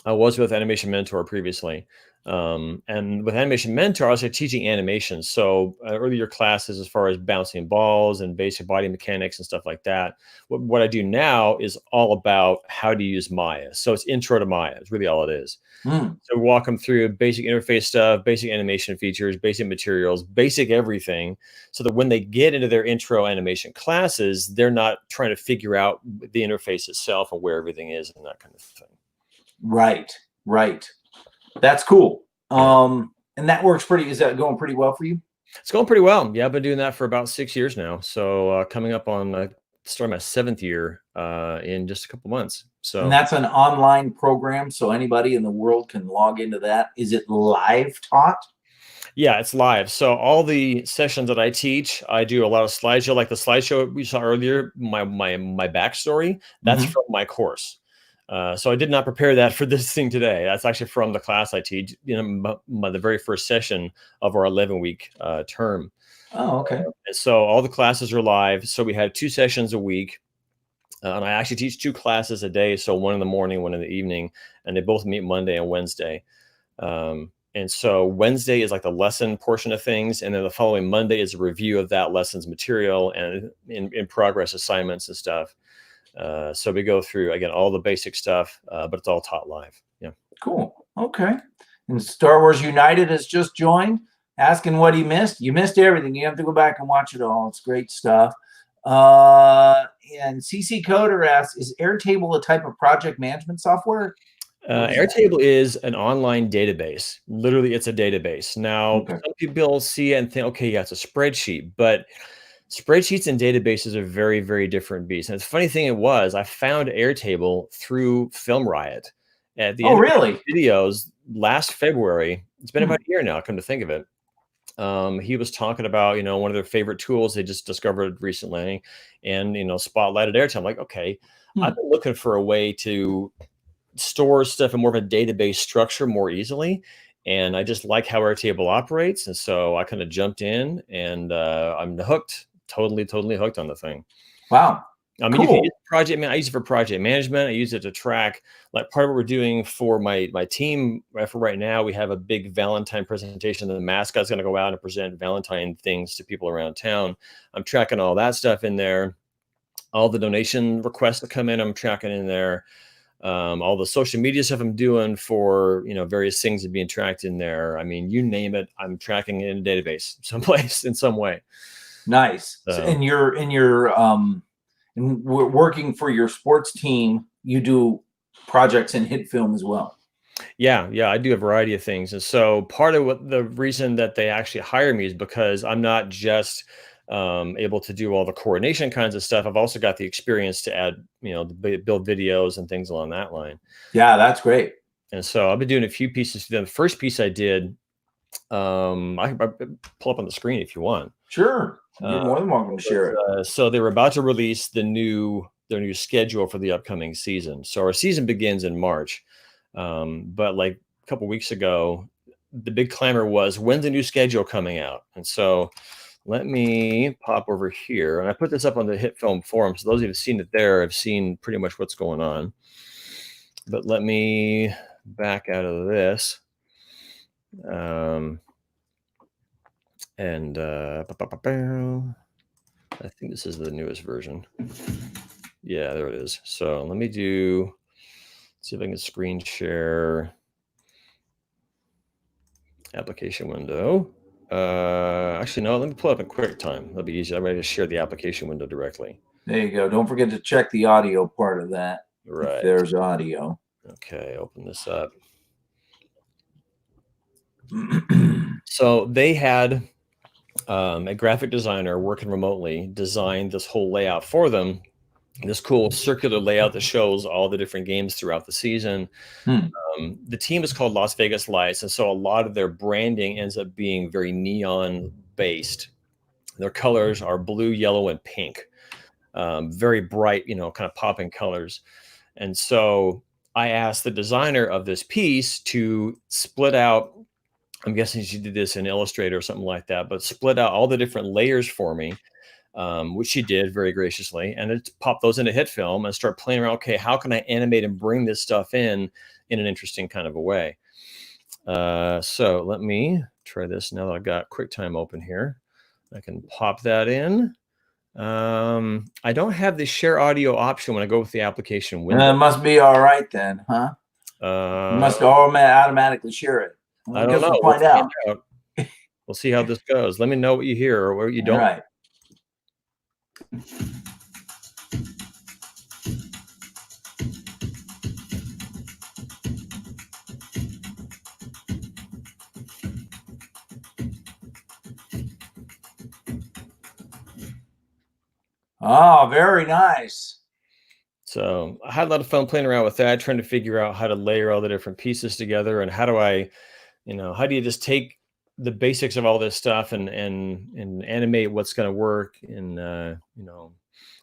I was with Animation Mentor previously. And with Animation Mentor, I was teaching animation. So earlier classes as far as bouncing balls and basic body mechanics and stuff like that. What I do now is all about how to use Maya. So it's intro to Maya. It's really all it is. So walk them through basic interface stuff, basic animation features, basic materials, basic everything, so that when they get into their intro animation classes, they're not trying to figure out the interface itself and where everything is and that kind of thing. Right. That's cool. And that works is that going pretty well for you? It's going pretty well. Yeah, I've been doing that for about 6 years now. So coming up on starting my 7th year in just a couple months. So and that's an online program, so anybody in the world can log into that. Is it live taught? Yeah, it's live. So all the sessions that I teach, I do a lot of slideshow, like the slideshow we saw earlier, my backstory, that's from my course. So I did not prepare that for this thing today. That's actually from the class I teach, the very first session of our 11-week term. Oh, okay. And so all the classes are live. So we have 2 sessions a week. And I actually teach 2 classes a day. So one in the morning, one in the evening, and they both meet Monday and Wednesday. And so Wednesday is like the lesson portion of things. And then the following Monday is a review of that lesson's material and in progress assignments and stuff. So we go through, again, all the basic stuff, but it's all taught live. Yeah. Cool. Okay. And Star Wars United has just joined, asking what he missed. You missed everything. You have to go back and watch it all. It's great stuff. And CC Coder asks, is Airtable a type of project management software? Airtable is an online database. Literally, it's a database. Now, some people see it and think, okay, yeah, it's a spreadsheet, but spreadsheets and databases are very, very different beasts. And the funny thing I found Airtable through Film Riot at the end of the videos last February. It's been about a year now, come to think of it. He was talking about, one of their favorite tools they just discovered recently and, spotlighted Airtable. I'm like, okay, I've been looking for a way to store stuff in more of a database structure more easily. And I just like how Airtable operates. And so I kind of jumped in and I'm hooked, totally hooked on the thing. Wow. I mean, you can use I use it for project management. I use it to track, like part of what we're doing for my team. For right now, we have a big Valentine presentation. The mascot's going to go out and present Valentine things to people around town. I'm tracking all that stuff in there. All the donation requests that come in, I'm tracking in there. All the social media stuff I'm doing for, various things are being tracked in there. I mean, you name it, I'm tracking it in a database someplace in some way. Nice. And we're working for your sports team. You do projects in HitFilm as well. Yeah, I do a variety of things. And so part of the reason that they actually hire me is because I'm not just able to do all the coordination kinds of stuff. I've also got the experience to add, build videos and things along that line. Yeah, that's great. And so I've been doing a few pieces. The first piece I did, I can pull up on the screen if you want. Sure. You're more than welcome to share it. So they were about to release the new their new schedule for the upcoming season. So our season begins in March, but like a couple weeks ago, the big clamor was, when's the new schedule coming out? And so let me pop over here, and I put this up on the HitFilm forum. So those who have seen it there have seen pretty much what's going on. But let me back out of this. And I think this is the newest version. Yeah, there it is. So let me see if I can screen share application window. Actually, no, let me pull up in QuickTime. That'll be easy. I'm ready to share the application window directly. There you go. Don't forget to check the audio part of that. Right. If there's audio. Okay, open this up. So they had a graphic designer working remotely designed this whole layout for them, this cool circular layout that shows all the different games throughout the season. The team is called Las Vegas Lights, and so a lot of their branding ends up being very neon based. Their colors are blue, yellow, and pink, very bright, kind of popping colors. And so I asked the designer of this piece to split out, I'm guessing she did this in Illustrator or something like that, but split out all the different layers for me, which she did very graciously, and it popped those into HitFilm and start playing around. Okay, how can I animate and bring this stuff in an interesting kind of a way? So let me try this now that I've got QuickTime open here. I can pop that in. I don't have the share audio option when I go with the application window. It must be all right then, huh? You must automatically share it. I don't know. We'll find out. We'll see how this goes. Let me know what you hear or what you don't. All right. Oh, very nice. So I had a lot of fun playing around with that, trying to figure out how to layer all the different pieces together, and how do I, how do you just take the basics of all this stuff and animate what's going to work in,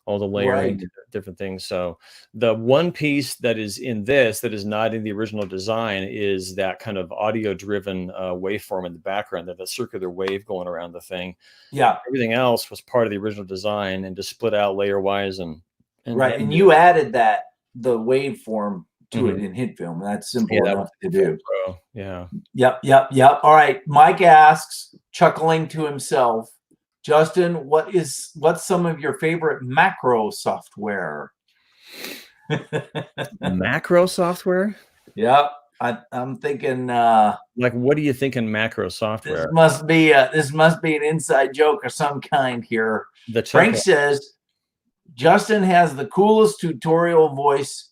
all the layering, right, different things. So the one piece that is in this that is not in the original design is that kind of audio driven waveform in the background, that circular wave going around the thing. Yeah. Everything else was part of the original design and just split out layer wise and right. And you added the waveform to it in HitFilm. That's simple enough to do. Yeah. Yep. All right. Mike asks, chuckling to himself, Justin, what's some of your favorite macro software? Macro software? Yep. I'm thinking like, what do you think in macro software? This must be an inside joke of some kind here. Frank says Justin has the coolest tutorial voice.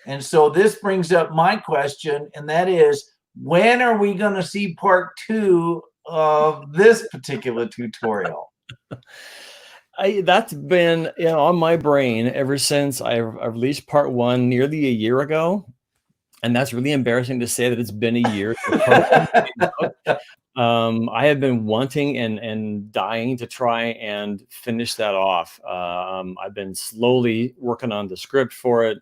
And so this brings up my question, and that is, when are we going to see part 2 of this particular tutorial? That's been on my brain ever since I released part 1 nearly a year ago. And that's really embarrassing to say that it's been a year. I have been wanting and dying to try and finish that off. I've been slowly working on the script for it.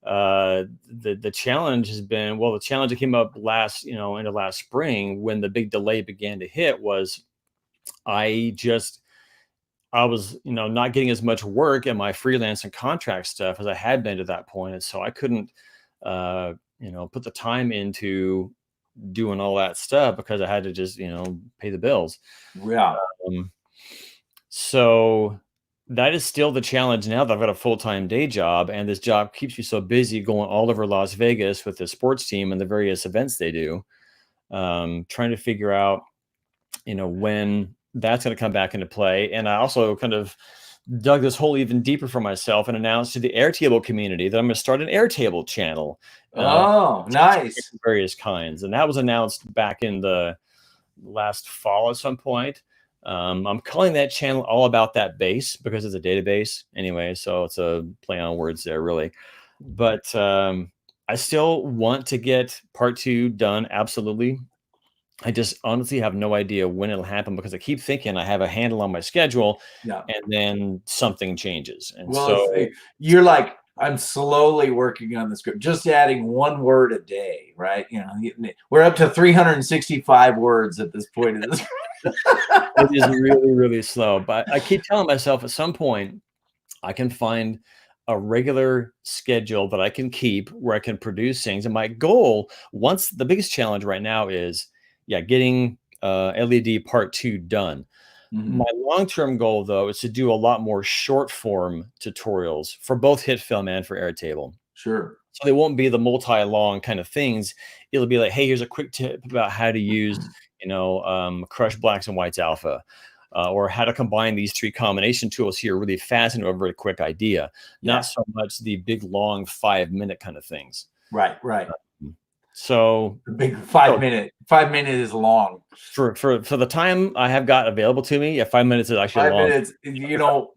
The challenge has been, the challenge that came up into last spring when the big delay began to hit was I was not getting as much work in my freelance and contract stuff as I had been to that point. And so I couldn't put the time into doing all that stuff because I had to just pay the bills. Yeah. So that is still the challenge now that I've got a full-time day job, and this job keeps me so busy going all over Las Vegas with the sports team and the various events they do, trying to figure out when that's going to come back into play. And I also kind of dug this hole even deeper for myself and announced to the Airtable community that I'm going to start an Airtable channel. Oh, nice. Various kinds. And that was announced back in the last fall at some point. I'm calling that channel All About That Base because it's a database anyway. So it's a play on words there, really. But I still want to get part 2 done. Absolutely. I just honestly have no idea when it'll happen because I keep thinking I have a handle on my schedule, Yeah. and then something changes. And Well, so you're like, I'm slowly working on the script, just adding 1 word a day, right? You know, we're up to 365 words at this point in this. it is really, really slow. But I keep telling myself at some point I can find a regular schedule that I can keep where I can produce things. And my goal, once the biggest challenge right now is, getting LED Part 2 done. My long-term goal, though, is to do a lot more short-form tutorials for both HitFilm and for Airtable. Sure. So they won't be the multi-long kind of things. It'll be like, hey, here's a quick tip about how to use, Crush Blacks and Whites Alpha, or how to combine these 3 combination tools here really fast into a very quick idea. Yeah. Not so much the big, long 5-minute kind of things. Right. So the big 5-minute. 5 minutes is long. For the time I have got available to me, 5 minutes is actually 5 long. minutes. You know,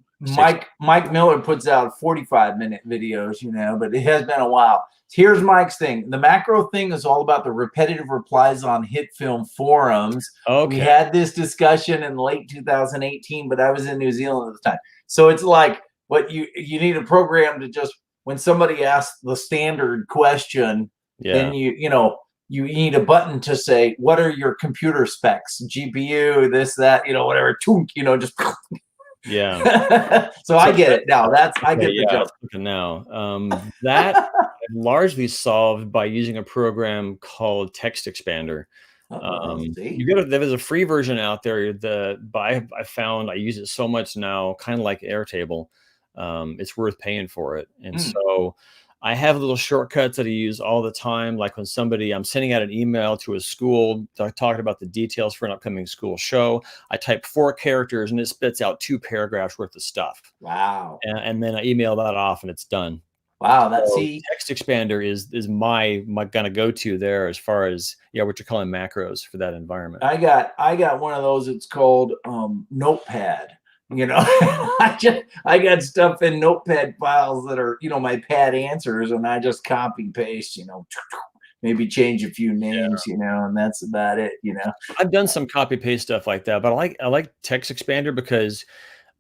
Mike Miller puts out 45-minute videos, but it has been a while. Here's Mike's thing. The macro thing is all about the repetitive replies on HitFilm forums. Okay. We had this discussion in late 2018, but I was in New Zealand at the time. So it's like what you need a program to just, when somebody asks the standard question, then you need a button to say, what are your computer specs? GPU, this, that, whatever, just yeah. So I get it now. I get the joke now. That I've largely solved by using a program called Text Expander. There is a free version out there but I found I use it so much now, kind of like Airtable. It's worth paying for it. And so I have little shortcuts that I use all the time. Like when I'm sending out an email to a school talking about the details for an upcoming school show, I type 4 characters and it spits out 2 paragraphs worth of stuff. Wow. And then I email that off and it's done. Wow. Text Expander is my kind of go-to there as far as, what you're calling macros for that environment. I got one of those. It's called Notepad. I got stuff in Notepad files that are, my pad answers, and I just copy paste, maybe change a few names, and that's about it, I've done some copy paste stuff like that, but I like Text Expander because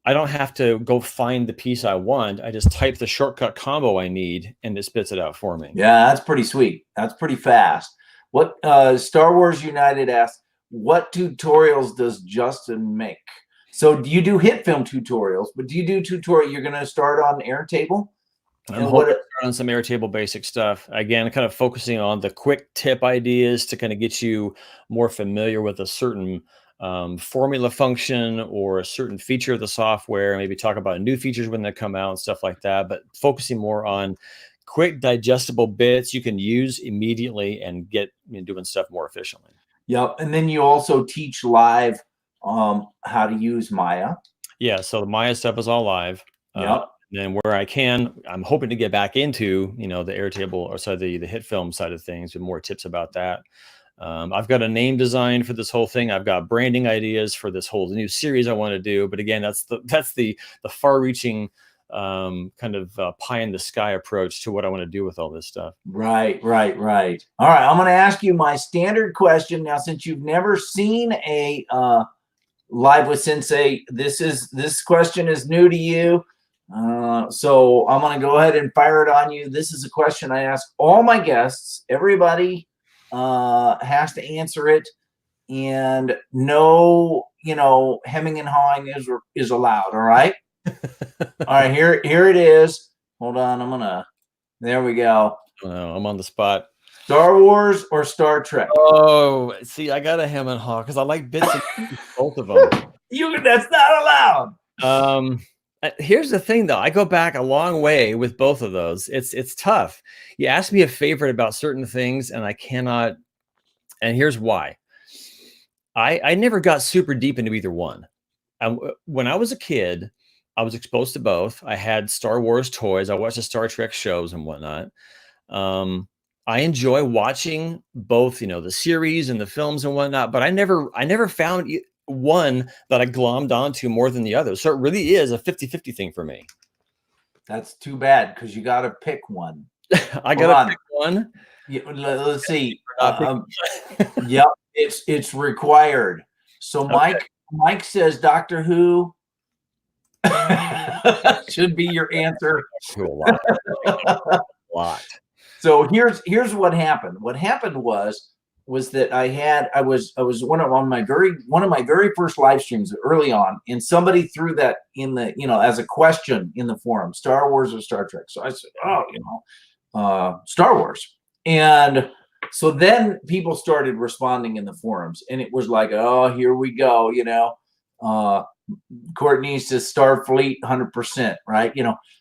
I don't have to go find the piece I want. I just type the shortcut combo I need and it spits it out for me. Yeah, that's pretty sweet. That's pretty fast. What Star Wars United asked, what tutorials does Justin make? So do you do HitFilm tutorials, but do you do tutorial? You're going to start on Airtable? I'm hoping to start on some Airtable basic stuff. Again, kind of focusing on the quick tip ideas to kind of get you more familiar with a certain formula function or a certain feature of the software, maybe talk about new features when they come out and stuff like that, but focusing more on quick digestible bits you can use immediately and get doing stuff more efficiently. Yep. And then you also teach live how to use Maya. Yeah, so the Maya stuff is all live. Yep. And where I can, I'm hoping to get back into, the Airtable or the HitFilm side of things with more tips about that. I've got a name design for this whole thing. I've got branding ideas for this whole new series I want to do. But again, that's the far-reaching kind of pie in the sky approach to what I want to do with all this stuff. Right. All right, I'm going to ask you my standard question now. Since you've never seen a Live with Sensei, this question is new to you. So I'm going to go ahead and fire it on you. This is a question I ask all my guests. Everybody has to answer it, and no, hemming and hawing is allowed. All right. All right. Here it is. Hold on. There we go. Oh, no, I'm on the spot. Star Wars or Star Trek? Oh, see, I got a hem and haw because I like bits of both of them. That's not allowed. Here's the thing, though. I go back a long way with both of those. It's tough. You ask me a favorite about certain things, and I cannot. And here's why. I never got super deep into either one. When I was a kid, I was exposed to both. I had Star Wars toys. I watched the Star Trek shows and whatnot. I enjoy watching both, the series and the films and whatnot. But I never found one that I glommed onto more than the other. So it really is a 50-50 thing for me. That's too bad because you got to pick one. I got to pick one. Yeah, let's see. Yep, it's required. So Mike says Doctor Who should be your answer. A lot. So here's what happened. What happened was that I was one of my very first live streams early on, and somebody threw that in the as a question in the forum, Star Wars or Star Trek. So I said, Star Wars. And so then people started responding in the forums, and it was like, oh, here we go, Courtney says Starfleet 100%, right?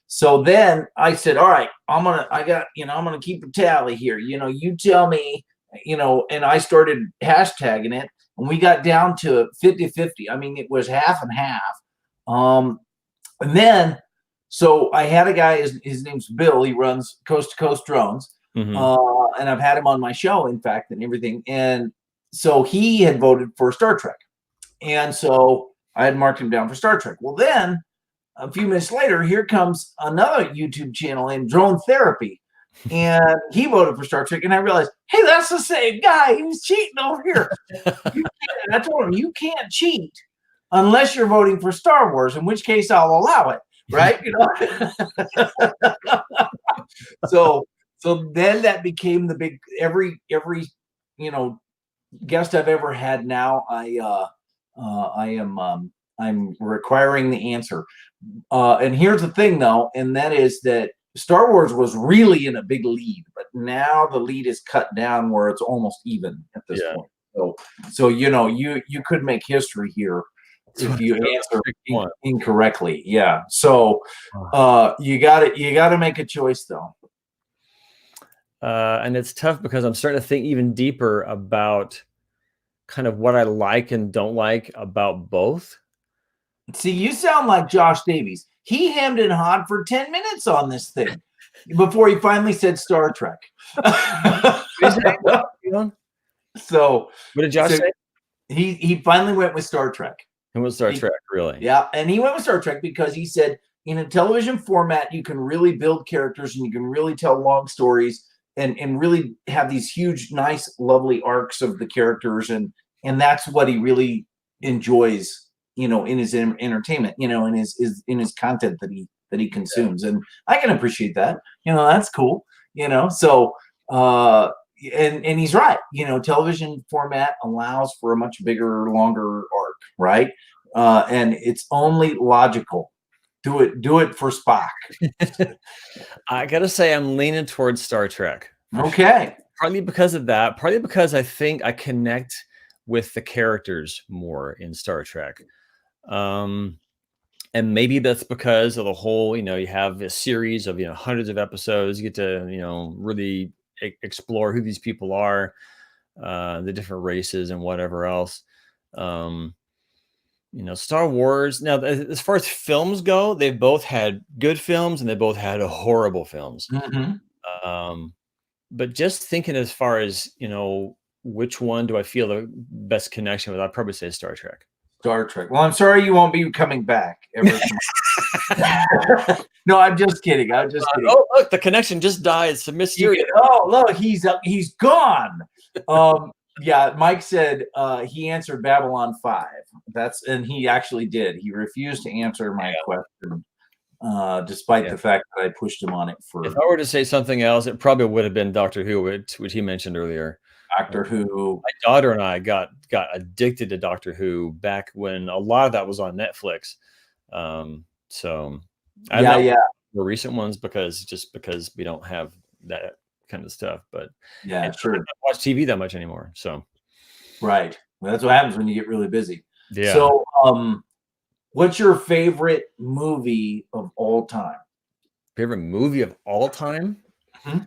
So then I said, all right, I'm gonna keep a tally here. You tell me, and I started hashtagging it, and we got down to 50-50. I mean, it was half and half. And then, so I had a guy, his name's Bill. He runs Coast to Coast Drones. Mm-hmm. And I've had him on my show, in fact, and everything. And so he had voted for Star Trek. And so I had marked him down for Star Trek. Well, then a few minutes later, here comes another YouTube channel named Drone Therapy. And he voted for Star Trek. And I realized, hey, that's the same guy. He's cheating over here. I told him, you can't cheat unless you're voting for Star Wars, in which case I'll allow it. Right? So then that became the big, every guest I've ever had now, I'm requiring the answer. And here's the thing though, and that is that Star Wars was really in a big lead, but now the lead is cut down where it's almost even at this point. So you could make history here if you answer incorrectly. Yeah. So you gotta make a choice though. And it's tough because I'm starting to think even deeper about kind of what I like and don't like about both. See, you sound like Josh Davies. He hemmed and hawed for 10 minutes on this thing before he finally said Star Trek. So what did Josh say? He finally went with Star Trek. And with Star Trek, really? Yeah, and he went with Star Trek because he said in a television format, you can really build characters and you can really tell long stories and really have these huge, nice, lovely arcs of the characters. And that's what he really enjoys, in his entertainment, in his content that he consumes. And I can appreciate that. That's cool. So and he's right. Television format allows for a much bigger, longer arc, right? And it's only logical. Do it for Spock. I gotta say, I'm leaning towards Star Trek. Okay. Partly because of that. Partly because I think I connect with the characters more in Star Trek. And maybe that's because of the whole, you have a series of, hundreds of episodes. You get to, really explore who these people are, the different races and whatever else. Star Wars. Now, as far as films go, they've both had good films and they both had horrible films. Mm-hmm. But just thinking as far as, which one do I feel the best connection with, I'd probably say Star Trek. Star Trek. Well, I'm sorry you won't be coming back ever. No, I'm just kidding. I'm just kidding. Oh, look, the connection just died. It's a mystery. Oh, look, he's gone. Yeah, Mike said he answered Babylon 5. And he actually did. He refused to answer my question, despite the fact that I pushed him on it for. If I were to say something else, it probably would have been Doctor Who, which he mentioned earlier. Doctor Who. My daughter and I got addicted to Doctor Who back when a lot of that was on Netflix. So the recent ones because we don't have that kind of stuff. But yeah, sure. I don't watch TV that much anymore. So right. Well, that's what happens when you get really busy. Yeah. So what's your favorite movie of all time? Favorite movie of all time? Mm-hmm.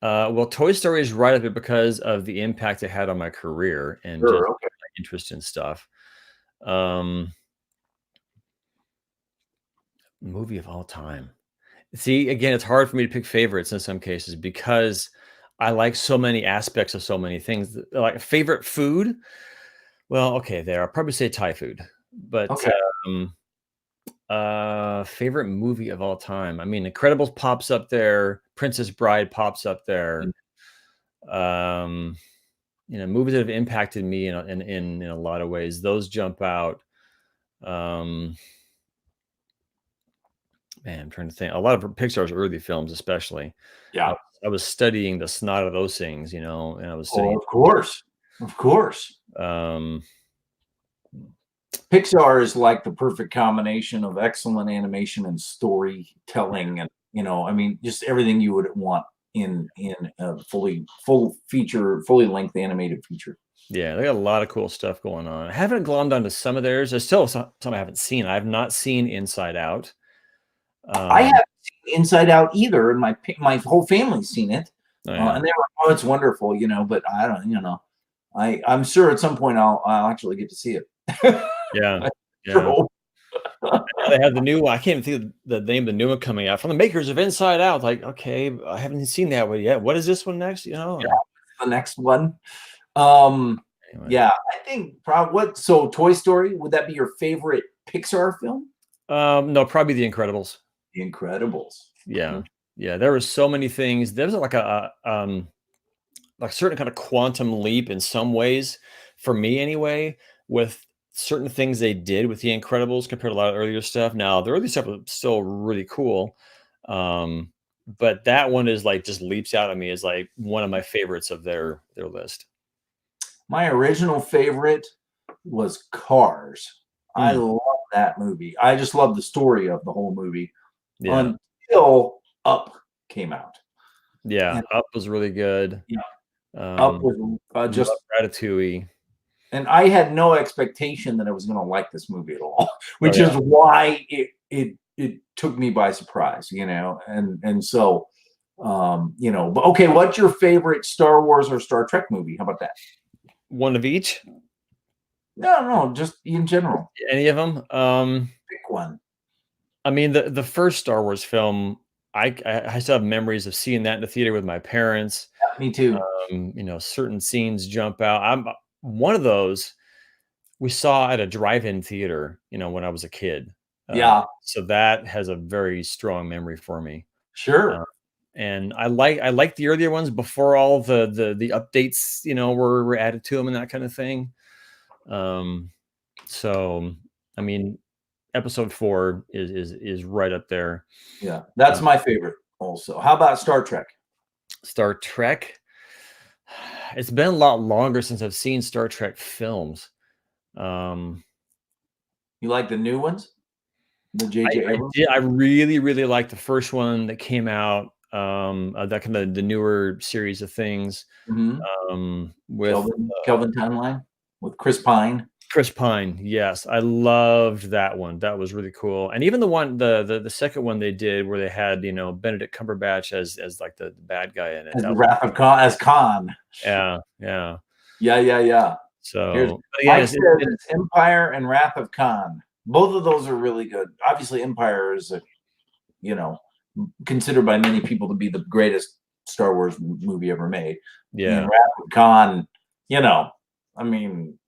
Well, Toy Story is right up there because of the impact it had on my career and just my interest in stuff. Movie of all time. See, again, it's hard for me to pick favorites in some cases because I like so many aspects of so many things. Like favorite food. Well, okay, I'll probably say Thai food. But favorite movie of all time. I mean, Incredibles pops up there. Princess Bride pops up there. movies that have impacted me in a lot of ways. Those jump out. Man, I'm trying to think. A lot of Pixar's early films, especially. Yeah. I was studying the snot of those things, and I was studying. Oh, of course. Pixar is like the perfect combination of excellent animation and storytelling, and I mean, just everything you would want in a fully length animated feature. Yeah, they got a lot of cool stuff going on. I haven't glommed onto some of theirs. There's still some I haven't seen. I have not seen Inside Out. I haven't seen Inside Out either, and my whole family's seen it, and they were, oh, it's wonderful, but I don't, I'm sure at some point I'll actually get to see it. Yeah. Sure. They have the new one. I can't even think of the name of the new one coming out from the makers of Inside Out. Like, okay, I haven't seen that one yet. What is this one next? Yeah, the next one. Anyway. Yeah, I think probably so Toy Story, would that be your favorite Pixar film? No, probably The Incredibles. The Incredibles. Yeah. Yeah. There were so many things. There was like a certain kind of quantum leap in some ways, for me anyway, with certain things they did with The Incredibles compared to a lot of earlier stuff. Now, the early stuff was still really cool. But that one is like just leaps out at me as like one of my favorites of their list. My original favorite was Cars. I love that movie. I just love the story of the whole movie until Up came out. Yeah, and Up was really good. Yeah, Up was just Ratatouille. And I had no expectation that I was going to like this movie at all, which is why it took me by surprise, and so, but okay, what's your favorite Star Wars or Star Trek movie? How about that? One of each? No, just in general. Any of them? Pick one. I mean, the first Star Wars film, I still have memories of seeing that in the theater with my parents. Yeah, me too. Certain scenes jump out. One of those we saw at a drive-in theater, when I was a kid. So that has a very strong memory for me. Sure. And I like the earlier ones before all the updates, were added to them and that kind of thing. So I mean, Episode 4 is right up there. Yeah, that's my favorite also. How about Star Trek? Star Trek? It's been a lot longer since I've seen Star Trek films. You like the new ones? The J.J. Abrams? I really, really like the first one that came out. That kind of the newer series of things. With Kelvin Timeline with Chris Pine. Chris Pine, yes, I loved that one. That was really cool. And even the one, the second one they did where they had Benedict Cumberbatch as like the bad guy in it. As Wrath of Khan, as Khan. Yeah. So it's Empire and Wrath of Khan. Both of those are really good. Obviously, Empire is considered by many people to be the greatest Star Wars movie ever made. Yeah, and Wrath of Khan. I mean.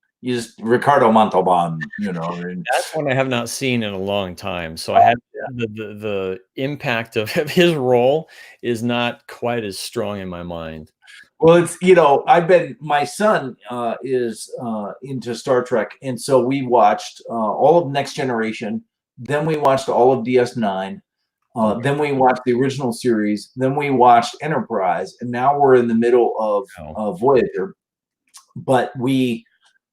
Ricardo Montalban, that's one I have not seen in a long time. So I had the impact of his role is not quite as strong in my mind. Well, it's my son is into Star Trek, and so we watched all of Next Generation, then we watched all of DS9, then we watched the original series, then we watched Enterprise, and now we're in the middle of Voyager. But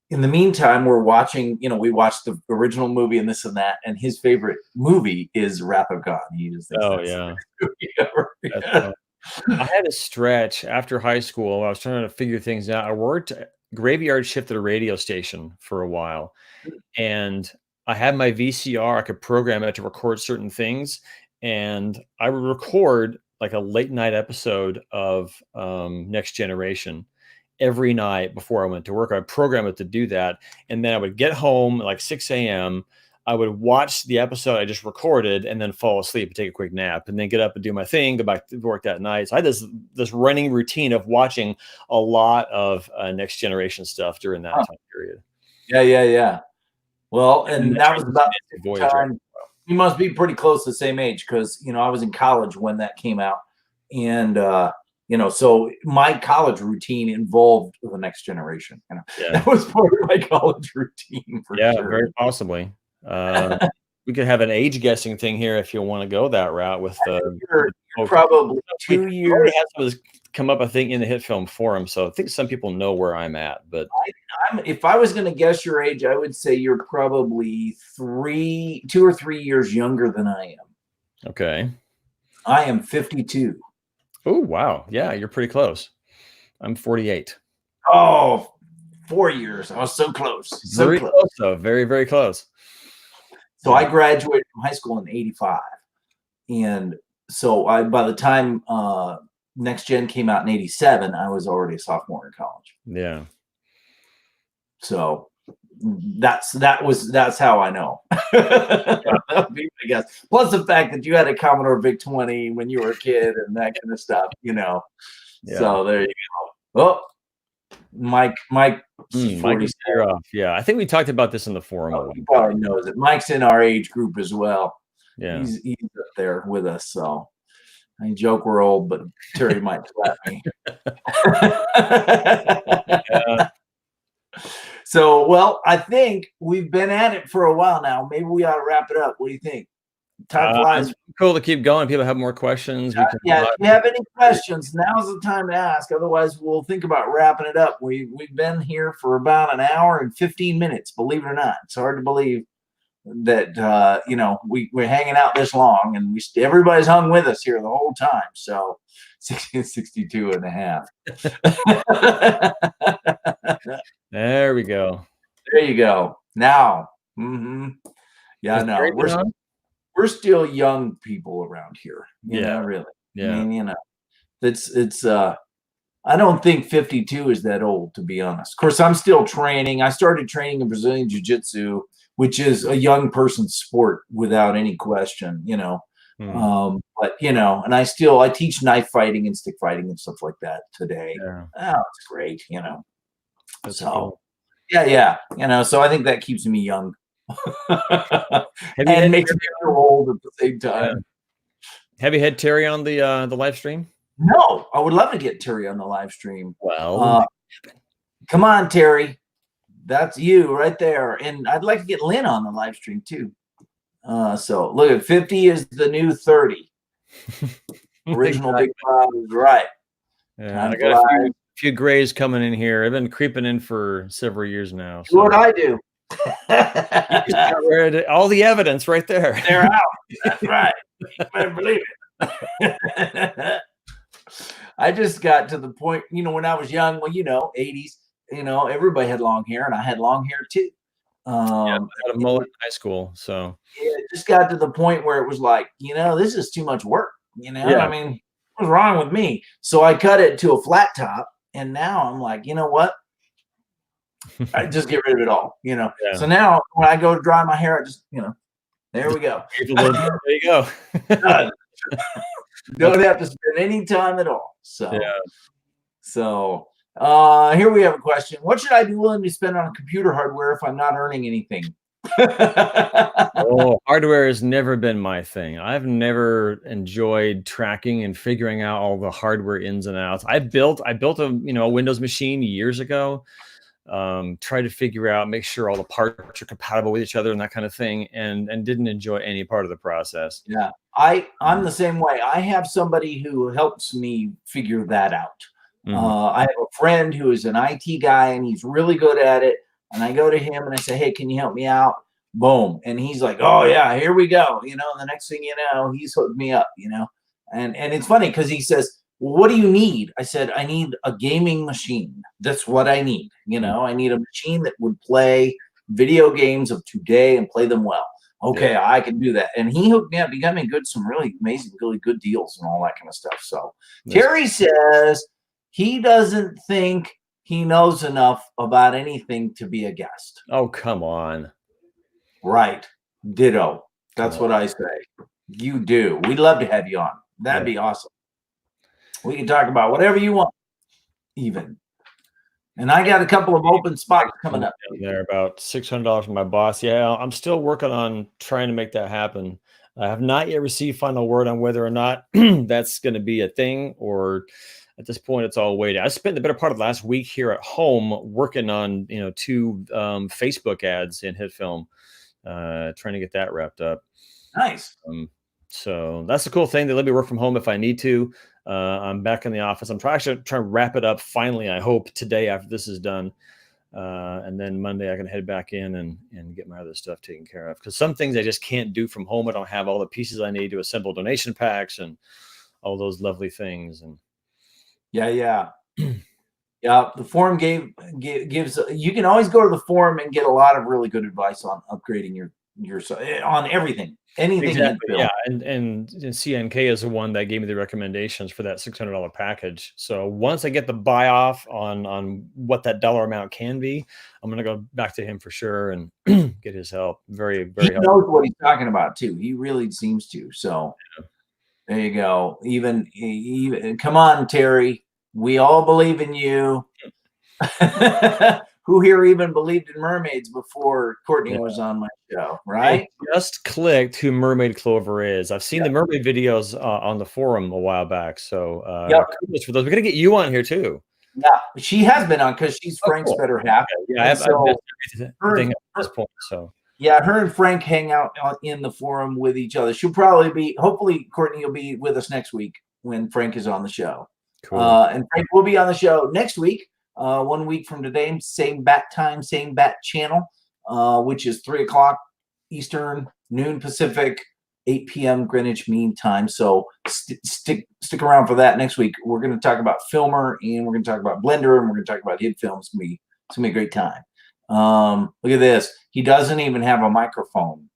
in the meantime, we're watching, we watched the original movie and this and that, and his favorite movie is Wrath of Khan. He just thinks I had a stretch after high school. I was trying to figure things out. I worked graveyard shift at a radio station for a while, and I had my VCR. I could program it to record certain things, and I would record like a late night episode of Next Generation every night before I went to work. I'd program it to do that. And then I would get home at like 6 a.m. I would watch the episode I just recorded and then fall asleep and take a quick nap and then get up and do my thing, go back to work that night. So I had this running routine of watching a lot of Next Generation stuff during that time period. Yeah. Well, and that was about the time. You must be pretty close to the same age because, I was in college when that came out. And, So my college routine involved the next generation. Yeah. That was part of my college routine for sure. Very possibly. We could have an age guessing thing here if you want to go that route with You're probably 2 years. Already had some of this come up, I think, in the HitFilm forum. So I think some people know where I'm at. But if I was going to guess your age, I would say you're probably 2 or 3 years younger than I am. Okay. I am 52. Oh, wow. Yeah, you're pretty close. I'm 48. Oh, 4 years. I was so close. Very close, though. Very, very close. So I graduated from high school in '85. And so by the time Next Gen came out in '87, I was already a sophomore in college. Yeah. So that's how I know. I guess. Plus the fact that you had a Commodore VIC-20 when you were a kid and that kind of stuff, Yeah. So there you go. Oh, Mike, Mike is off. Yeah, I think we talked about this in the forum. He probably knows it. Mike's in our age group as well. Yeah, he's up there with us. So I joke we're old, but Terry might slap me. Yeah. So, well, I think we've been at it for a while now. Maybe we ought to wrap it up. What do you think? Time flies. Cool to keep going. People have more questions. If you have any questions, now's the time to ask. Otherwise, we'll think about wrapping it up. We've been here for about an hour and 15 minutes. Believe it or not, it's hard to believe that we're hanging out this long, and everybody's hung with us here the whole time. So 62 and a half. There we go. There you go. Now, yeah, no, we're still young people around here. Really. Yeah. I mean, it's I don't think 52 is that old, to be honest. Of course, I'm still training. I started training in Brazilian Jiu-Jitsu, which is a young person's sport without any question, but and I teach knife fighting and stick fighting and stuff like that today. Yeah. Oh, it's great, That's so cool. yeah, so I think that keeps me young. And makes me feel old at the same time. Yeah. Have you had Terry on the live stream? No, I would love to get Terry on the live stream. Well, come on, Terry. That's you right there. And I'd like to get Lynn on the live stream too. So look at 50 is the new 30. Original Big Bob is right. Yeah, I got a few grays coming in here. I've been creeping in for several years now. So. What I do. All the evidence right there. They're out. That's right. You better believe it. I just got to the point, when I was young, 80s, everybody had long hair, and I had long hair too. I had a mullet in high school, so it just got to the point where it was like, this is too much work. I mean, what's wrong with me? So I cut it to a flat top, and now I'm like, you know what? I just get rid of it all, So now when I go to dry my hair, I just, there we go. There you go. Don't have to spend any time at all. So, here we have a question. What should I be willing to spend on computer hardware if I'm not earning anything? Hardware has never been my thing. I've never enjoyed tracking and figuring out all the hardware ins and outs. I built a Windows machine years ago. Try to figure out, make sure all the parts are compatible with each other and that kind of thing, and didn't enjoy any part of the process. Yeah, I'm the same way. I have somebody who helps me figure that out. I have a friend who is an IT guy, and he's really good at it. And I go to him and I say, hey, can you help me out? Boom. And he's like, oh yeah, here we go. And the next thing you know, he's hooked me up, and it's funny because he says, well, what do you need? I said, I need a gaming machine. That's what I need. I need a machine that would play video games of today and play them well. Okay, I can do that. And he hooked me up. He got me some really amazing, really good deals and all that kind of stuff. So Terry says he doesn't think he knows enough about anything to be a guest. Oh, come on. Right. Ditto. That's what I say. You do. We'd love to have you on. That'd be awesome. We can talk about whatever you want, even. And I got a couple of open spots coming up. There, about $600 from my boss. Yeah, I'm still working on trying to make that happen. I have not yet received final word on whether or not that's going to be a thing, or at this point, it's all waiting. I spent the better part of last week here at home working on, 2 Facebook ads in HitFilm, trying to get that wrapped up. Nice. So that's the cool thing. They let me work from home if I need to. I'm back in the office. I'm trying to wrap it up finally, I hope, today after this is done. And then Monday I can head back in and get my other stuff taken care of. Because some things I just can't do from home. I don't have all the pieces I need to assemble donation packs and all those lovely things. And yeah. The forum gives. You can always go to the forum and get a lot of really good advice on upgrading your on everything, anything. Exactly. Yeah, and CNK is the one that gave me the recommendations for that $600 package. So once I get the buy off on what that dollar amount can be, I'm gonna go back to him for sure and get his help. Very, very. He knows what he's talking about too. He really seems to. So there you go. Even come on, Terry. We all believe in you. Who here even believed in mermaids before Courtney was on my show, right? I just clicked who Mermaid Clover is. I've seen the mermaid videos on the forum a while back. So kudos for those. We're going to get you on here too. Yeah, she has been on because she's Frank's better half. Okay. Yeah, I've missed everything at this point. So yeah, her and Frank hang out in the forum with each other. She'll probably be, hopefully Courtney will be with us next week when Frank is on the show. Cool. And Frank will be on the show next week. 1 week from today, same bat time, same bat channel, which is 3 o'clock Eastern, noon Pacific, 8 p.m. Greenwich Mean Time. So stick around for that next week. We're going to talk about Filmer, and we're going to talk about Blender, and we're going to talk about HitFilm. It's going to be a great time. Look at this. He doesn't even have a microphone.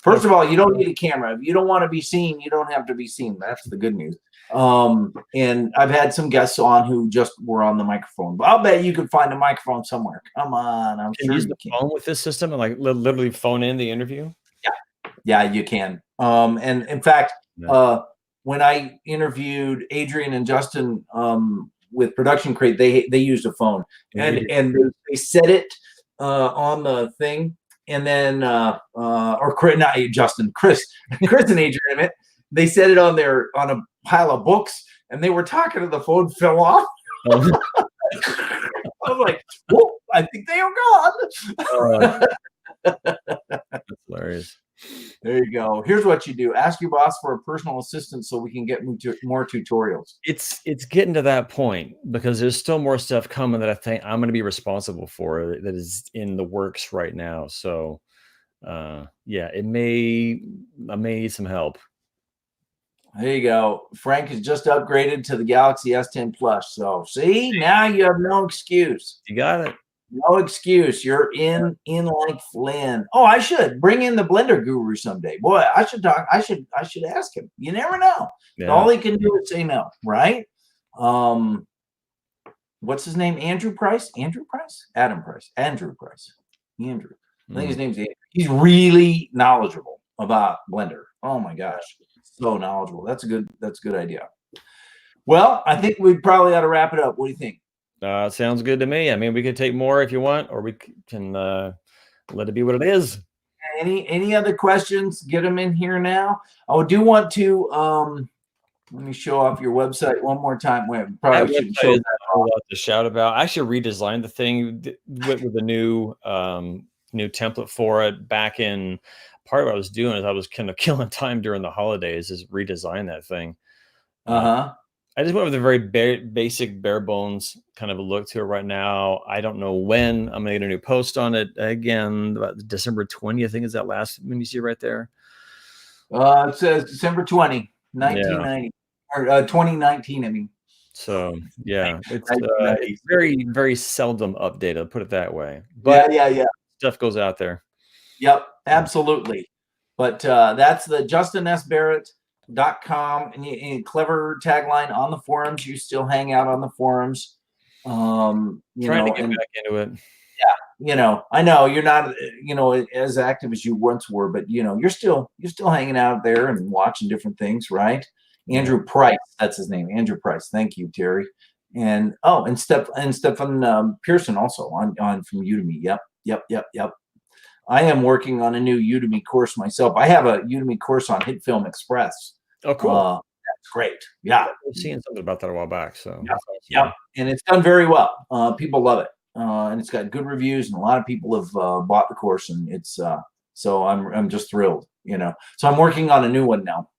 First of all, you don't need a camera. If you don't want to be seen, you don't have to be seen. That's the good news. And I've had some guests on who just were on the microphone. But I'll bet you could find a microphone somewhere. Come on, I'm sure use you the can. phone with this system and like literally phone in the interview. Yeah, you can. And in fact, when I interviewed Adrian and Justin with Production Crate, they used a phone, and they set it on the thing. And then, or not Justin, Chris and Adrian, they set it on a pile of books, and they were talking to the phone, fell off. I was like, whoa, I think they are gone. That's hilarious. There you go. Here's what you do. Ask your boss for a personal assistant so we can get more tutorials. It's getting to that point because there's still more stuff coming that I think I'm going to be responsible for that is in the works right now. So I may need some help. There you go. Frank has just upgraded to the Galaxy S10 Plus. So see, now you have no excuse. You got it. No excuse. You're in like Flynn. Oh, I should bring in the Blender guru someday. Boy, I should ask him. You never know. Yeah. All he can do is say no, right? What's his name? Andrew Price? Andrew Price? Adam Price. Andrew Price. Andrew. I think his name's Andrew. He's really knowledgeable about Blender. Oh my gosh. So knowledgeable. That's a good idea. Well, I think we probably ought to wrap it up. What do you think? Sounds good to me. I mean, we can take more if you want, or we can let it be what it is. Any other questions? Get them in here now. I do want to let me show off your website one more time. We probably should show that off. To shout about. I actually redesigned the thing with a new template for it back in. Part of what I was doing is I was kind of killing time during the holidays, is redesign that thing. I just went with a very basic, bare bones kind of a look to it right now. I don't know when I'm going to get a new post on it again. About December 20th, I think is that last one you see right there. It says December 20, 1990 or 2019. I mean. So yeah, it's very, very seldom updated. I'll put it that way. But yeah. Stuff goes out there. Yep, absolutely. But that's the JustinSBarrett.com and clever tagline on the forums. You still hang out on the forums. Trying to get back into it. Yeah, I know you're not, as active as you once were, but you're still hanging out there and watching different things, right? Andrew Price, that's his name, Andrew Price. Thank you, Terry. And Stefan Pearson also on from Udemy. Yep. I am working on a new Udemy course myself. I have a Udemy course on HitFilm Express. Oh, cool. great. Yeah. I was seeing something about that a while back. So Yep. Yep. And it's done very well. People love it. And it's got good reviews, and a lot of people have bought the course, and it's so I'm just thrilled, you know. So I'm working on a new one now.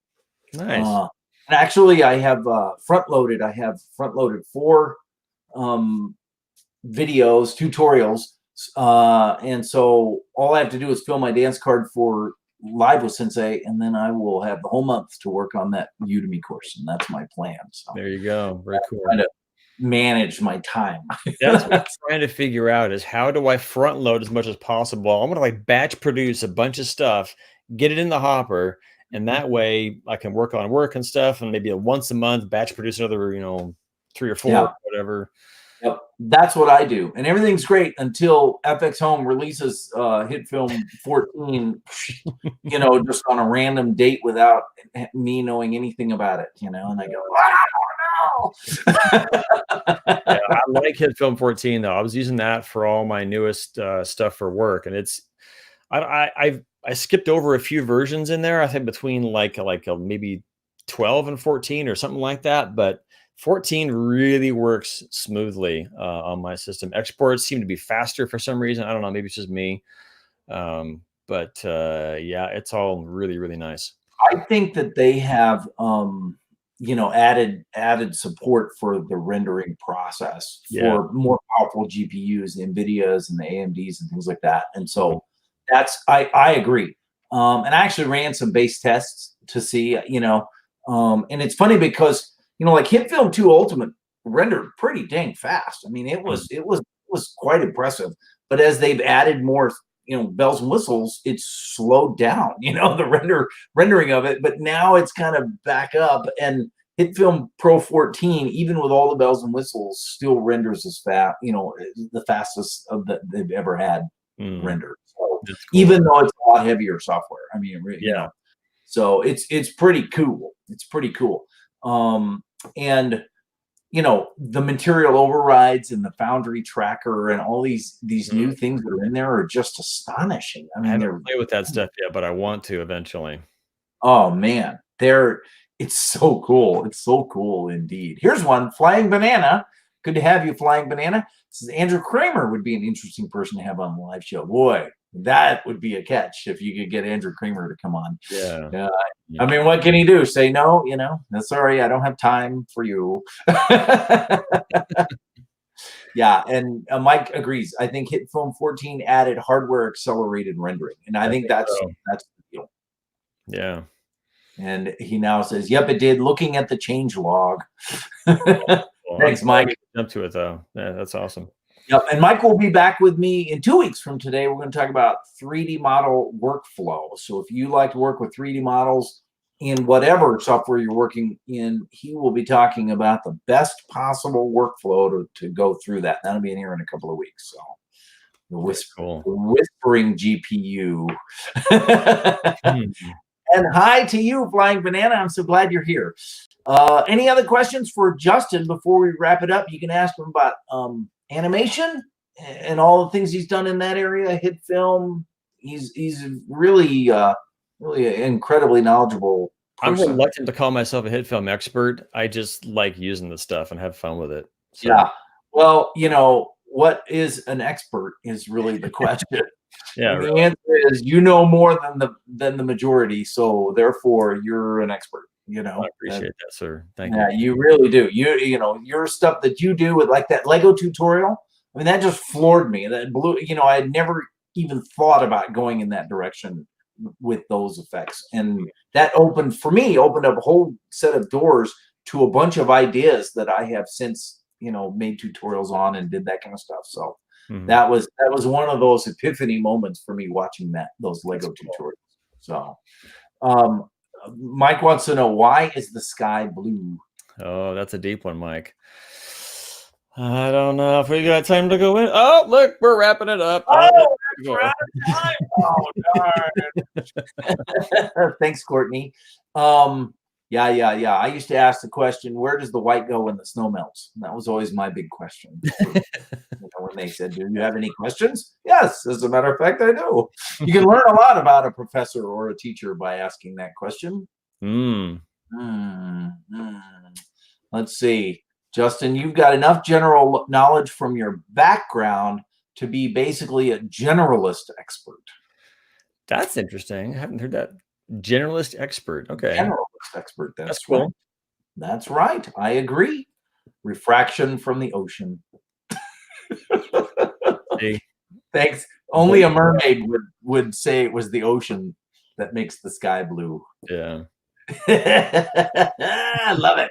Nice. And actually, I have front loaded 4 videos, tutorials, and so all I have to do is fill my dance card for Live with Sensei, and then I will have the whole month to work on that Udemy course, and that's my plan. So There you go. Very cool. Trying to manage my time. That's what I'm trying to figure out is how do I front load as much as possible? I'm gonna like batch produce a bunch of stuff, get it in the hopper, and that way I can work on work and stuff, and maybe once a month batch produce another, 3 or 4, whatever. Yep, that's what I do, and everything's great until FX Home releases HitFilm 14, you know, just on a random date without me knowing anything about it, you know, and I go, oh no. Yeah, I like HitFilm 14 though. I was using that for all my newest stuff for work, and it's I skipped over a few versions in there. I think between like maybe 12 and 14 or something like that, but 14 really works smoothly on my system. Exports seem to be faster for some reason. I don't know. Maybe it's just me. But yeah, it's all really, really nice. I think that they have, you know, added support for the rendering process for more powerful GPUs, the NVIDIAs and the AMDs and things like that. And so I agree. And I actually ran some base tests to see, you know, and it's funny because, you know, like HitFilm 2 Ultimate rendered pretty dang fast. I mean, it was quite impressive. But as they've added more, you know, bells and whistles, it's slowed down, you know, the rendering of it. But now it's kind of back up, and HitFilm Pro 14, even with all the bells and whistles, still renders as fast, you know, the fastest of that they've ever had rendered. So cool. Even though it's a lot heavier software, I mean, you know, so it's pretty cool. It's pretty cool. And you know, the material overrides and the Foundry tracker and all these new things that are in there are just astonishing. I mean, I haven't played with that stuff yet, but I want to eventually. Oh man, it's so cool. It's so cool indeed. Here's one, Flying Banana. Good to have you, Flying Banana. This is Andrew Kramer would be an interesting person to have on the live show. Boy, that would be a catch if you could get Andrew Kramer to come on. Yeah. I mean, what can he do? Say no, you know? Sorry, I don't have time for you. Yeah, and Mike agrees. I think HitFilm 14 added hardware accelerated rendering, and I think that's the deal. Yeah. And he now says, "Yep, it did." Looking at the change log. Thanks, Mike. Jump to it though. Yeah, that's awesome. Yep, and Mike will be back with me in 2 weeks from today. We're going to talk about 3D model workflow. So if you like to work with 3D models in whatever software you're working in, he will be talking about the best possible workflow to go through that. That'll be in here in a couple of weeks. So the whispering GPU. And hi to you, Flying Banana. I'm so glad you're here. Any other questions for Justin before we wrap it up? You can ask him about animation and all the things he's done in that area. HitFilm. He's really really an incredibly knowledgeable person. I'm reluctant to call myself a HitFilm expert. I just like using the stuff and have fun with it. So. Yeah. Well, you know, what is an expert is really the question. Yeah. Really. The answer is you know more than the majority, so therefore you're an expert. You know, I appreciate that, sir. Thank you. Yeah, you really do. You know, your stuff that you do with like that Lego tutorial. I mean, that just floored me. That blew. You know, I had never even thought about going in that direction with those effects, and that opened up a whole set of doors to a bunch of ideas that I have since, you know, made tutorials on and did that kind of stuff. So that was one of those epiphany moments for me watching those Lego tutorials. So Mike wants to know, why is the sky blue? Oh, that's a deep one, Mike. I don't know if we got time to go in. Oh, look, we're wrapping it up. Oh, we're out of time. Oh, darn. Thanks, Courtney. Yeah. I used to ask the question, where does the white go when the snow melts? And that was always my big question. You know, when they said, do you have any questions? Yes, as a matter of fact, I do. You can learn a lot about a professor or a teacher by asking that question. Let's see. Justin, you've got enough general knowledge from your background to be basically a generalist expert. That's interesting. I haven't heard that. Generalist expert. Okay. Generalist expert. That's cool. Right. That's right. I agree. Refraction from the ocean. See? Thanks. Only a mermaid would say it was the ocean that makes the sky blue. Yeah. I love it.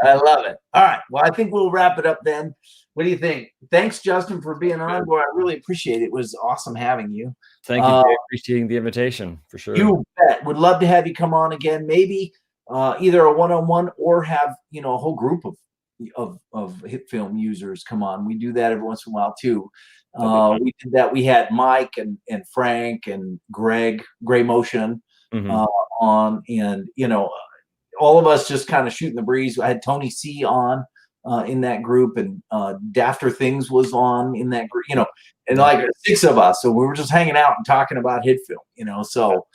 I love it. All right. Well, I think we'll wrap it up then. What do you think? Thanks, Justin, for being on board. I really appreciate it. It was awesome having you. Thank you for appreciating the invitation, for sure. You bet. Would love to have you come on again. Maybe either a one-on-one or have a whole group of HitFilm users come on. We do that every once in a while too. We did that. We had Mike and Frank and Greg, Gray Motion on, and all of us just kind of shooting the breeze. I had Tony C on in that group, and Dafter Things was on in that group, and like 6 of us. So we were just hanging out and talking about HitFilm, so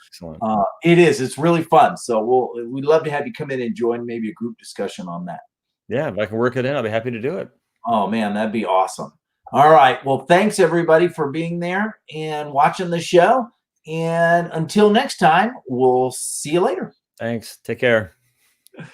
it's really fun. So we'd love to have you come in and join maybe a group discussion on that. Yeah, if I can work it in, I'll be happy to do it. Oh man, that'd be awesome. All right. Well, thanks everybody for being there and watching the show. And until next time, we'll see you later. Thanks. Take care. Yeah.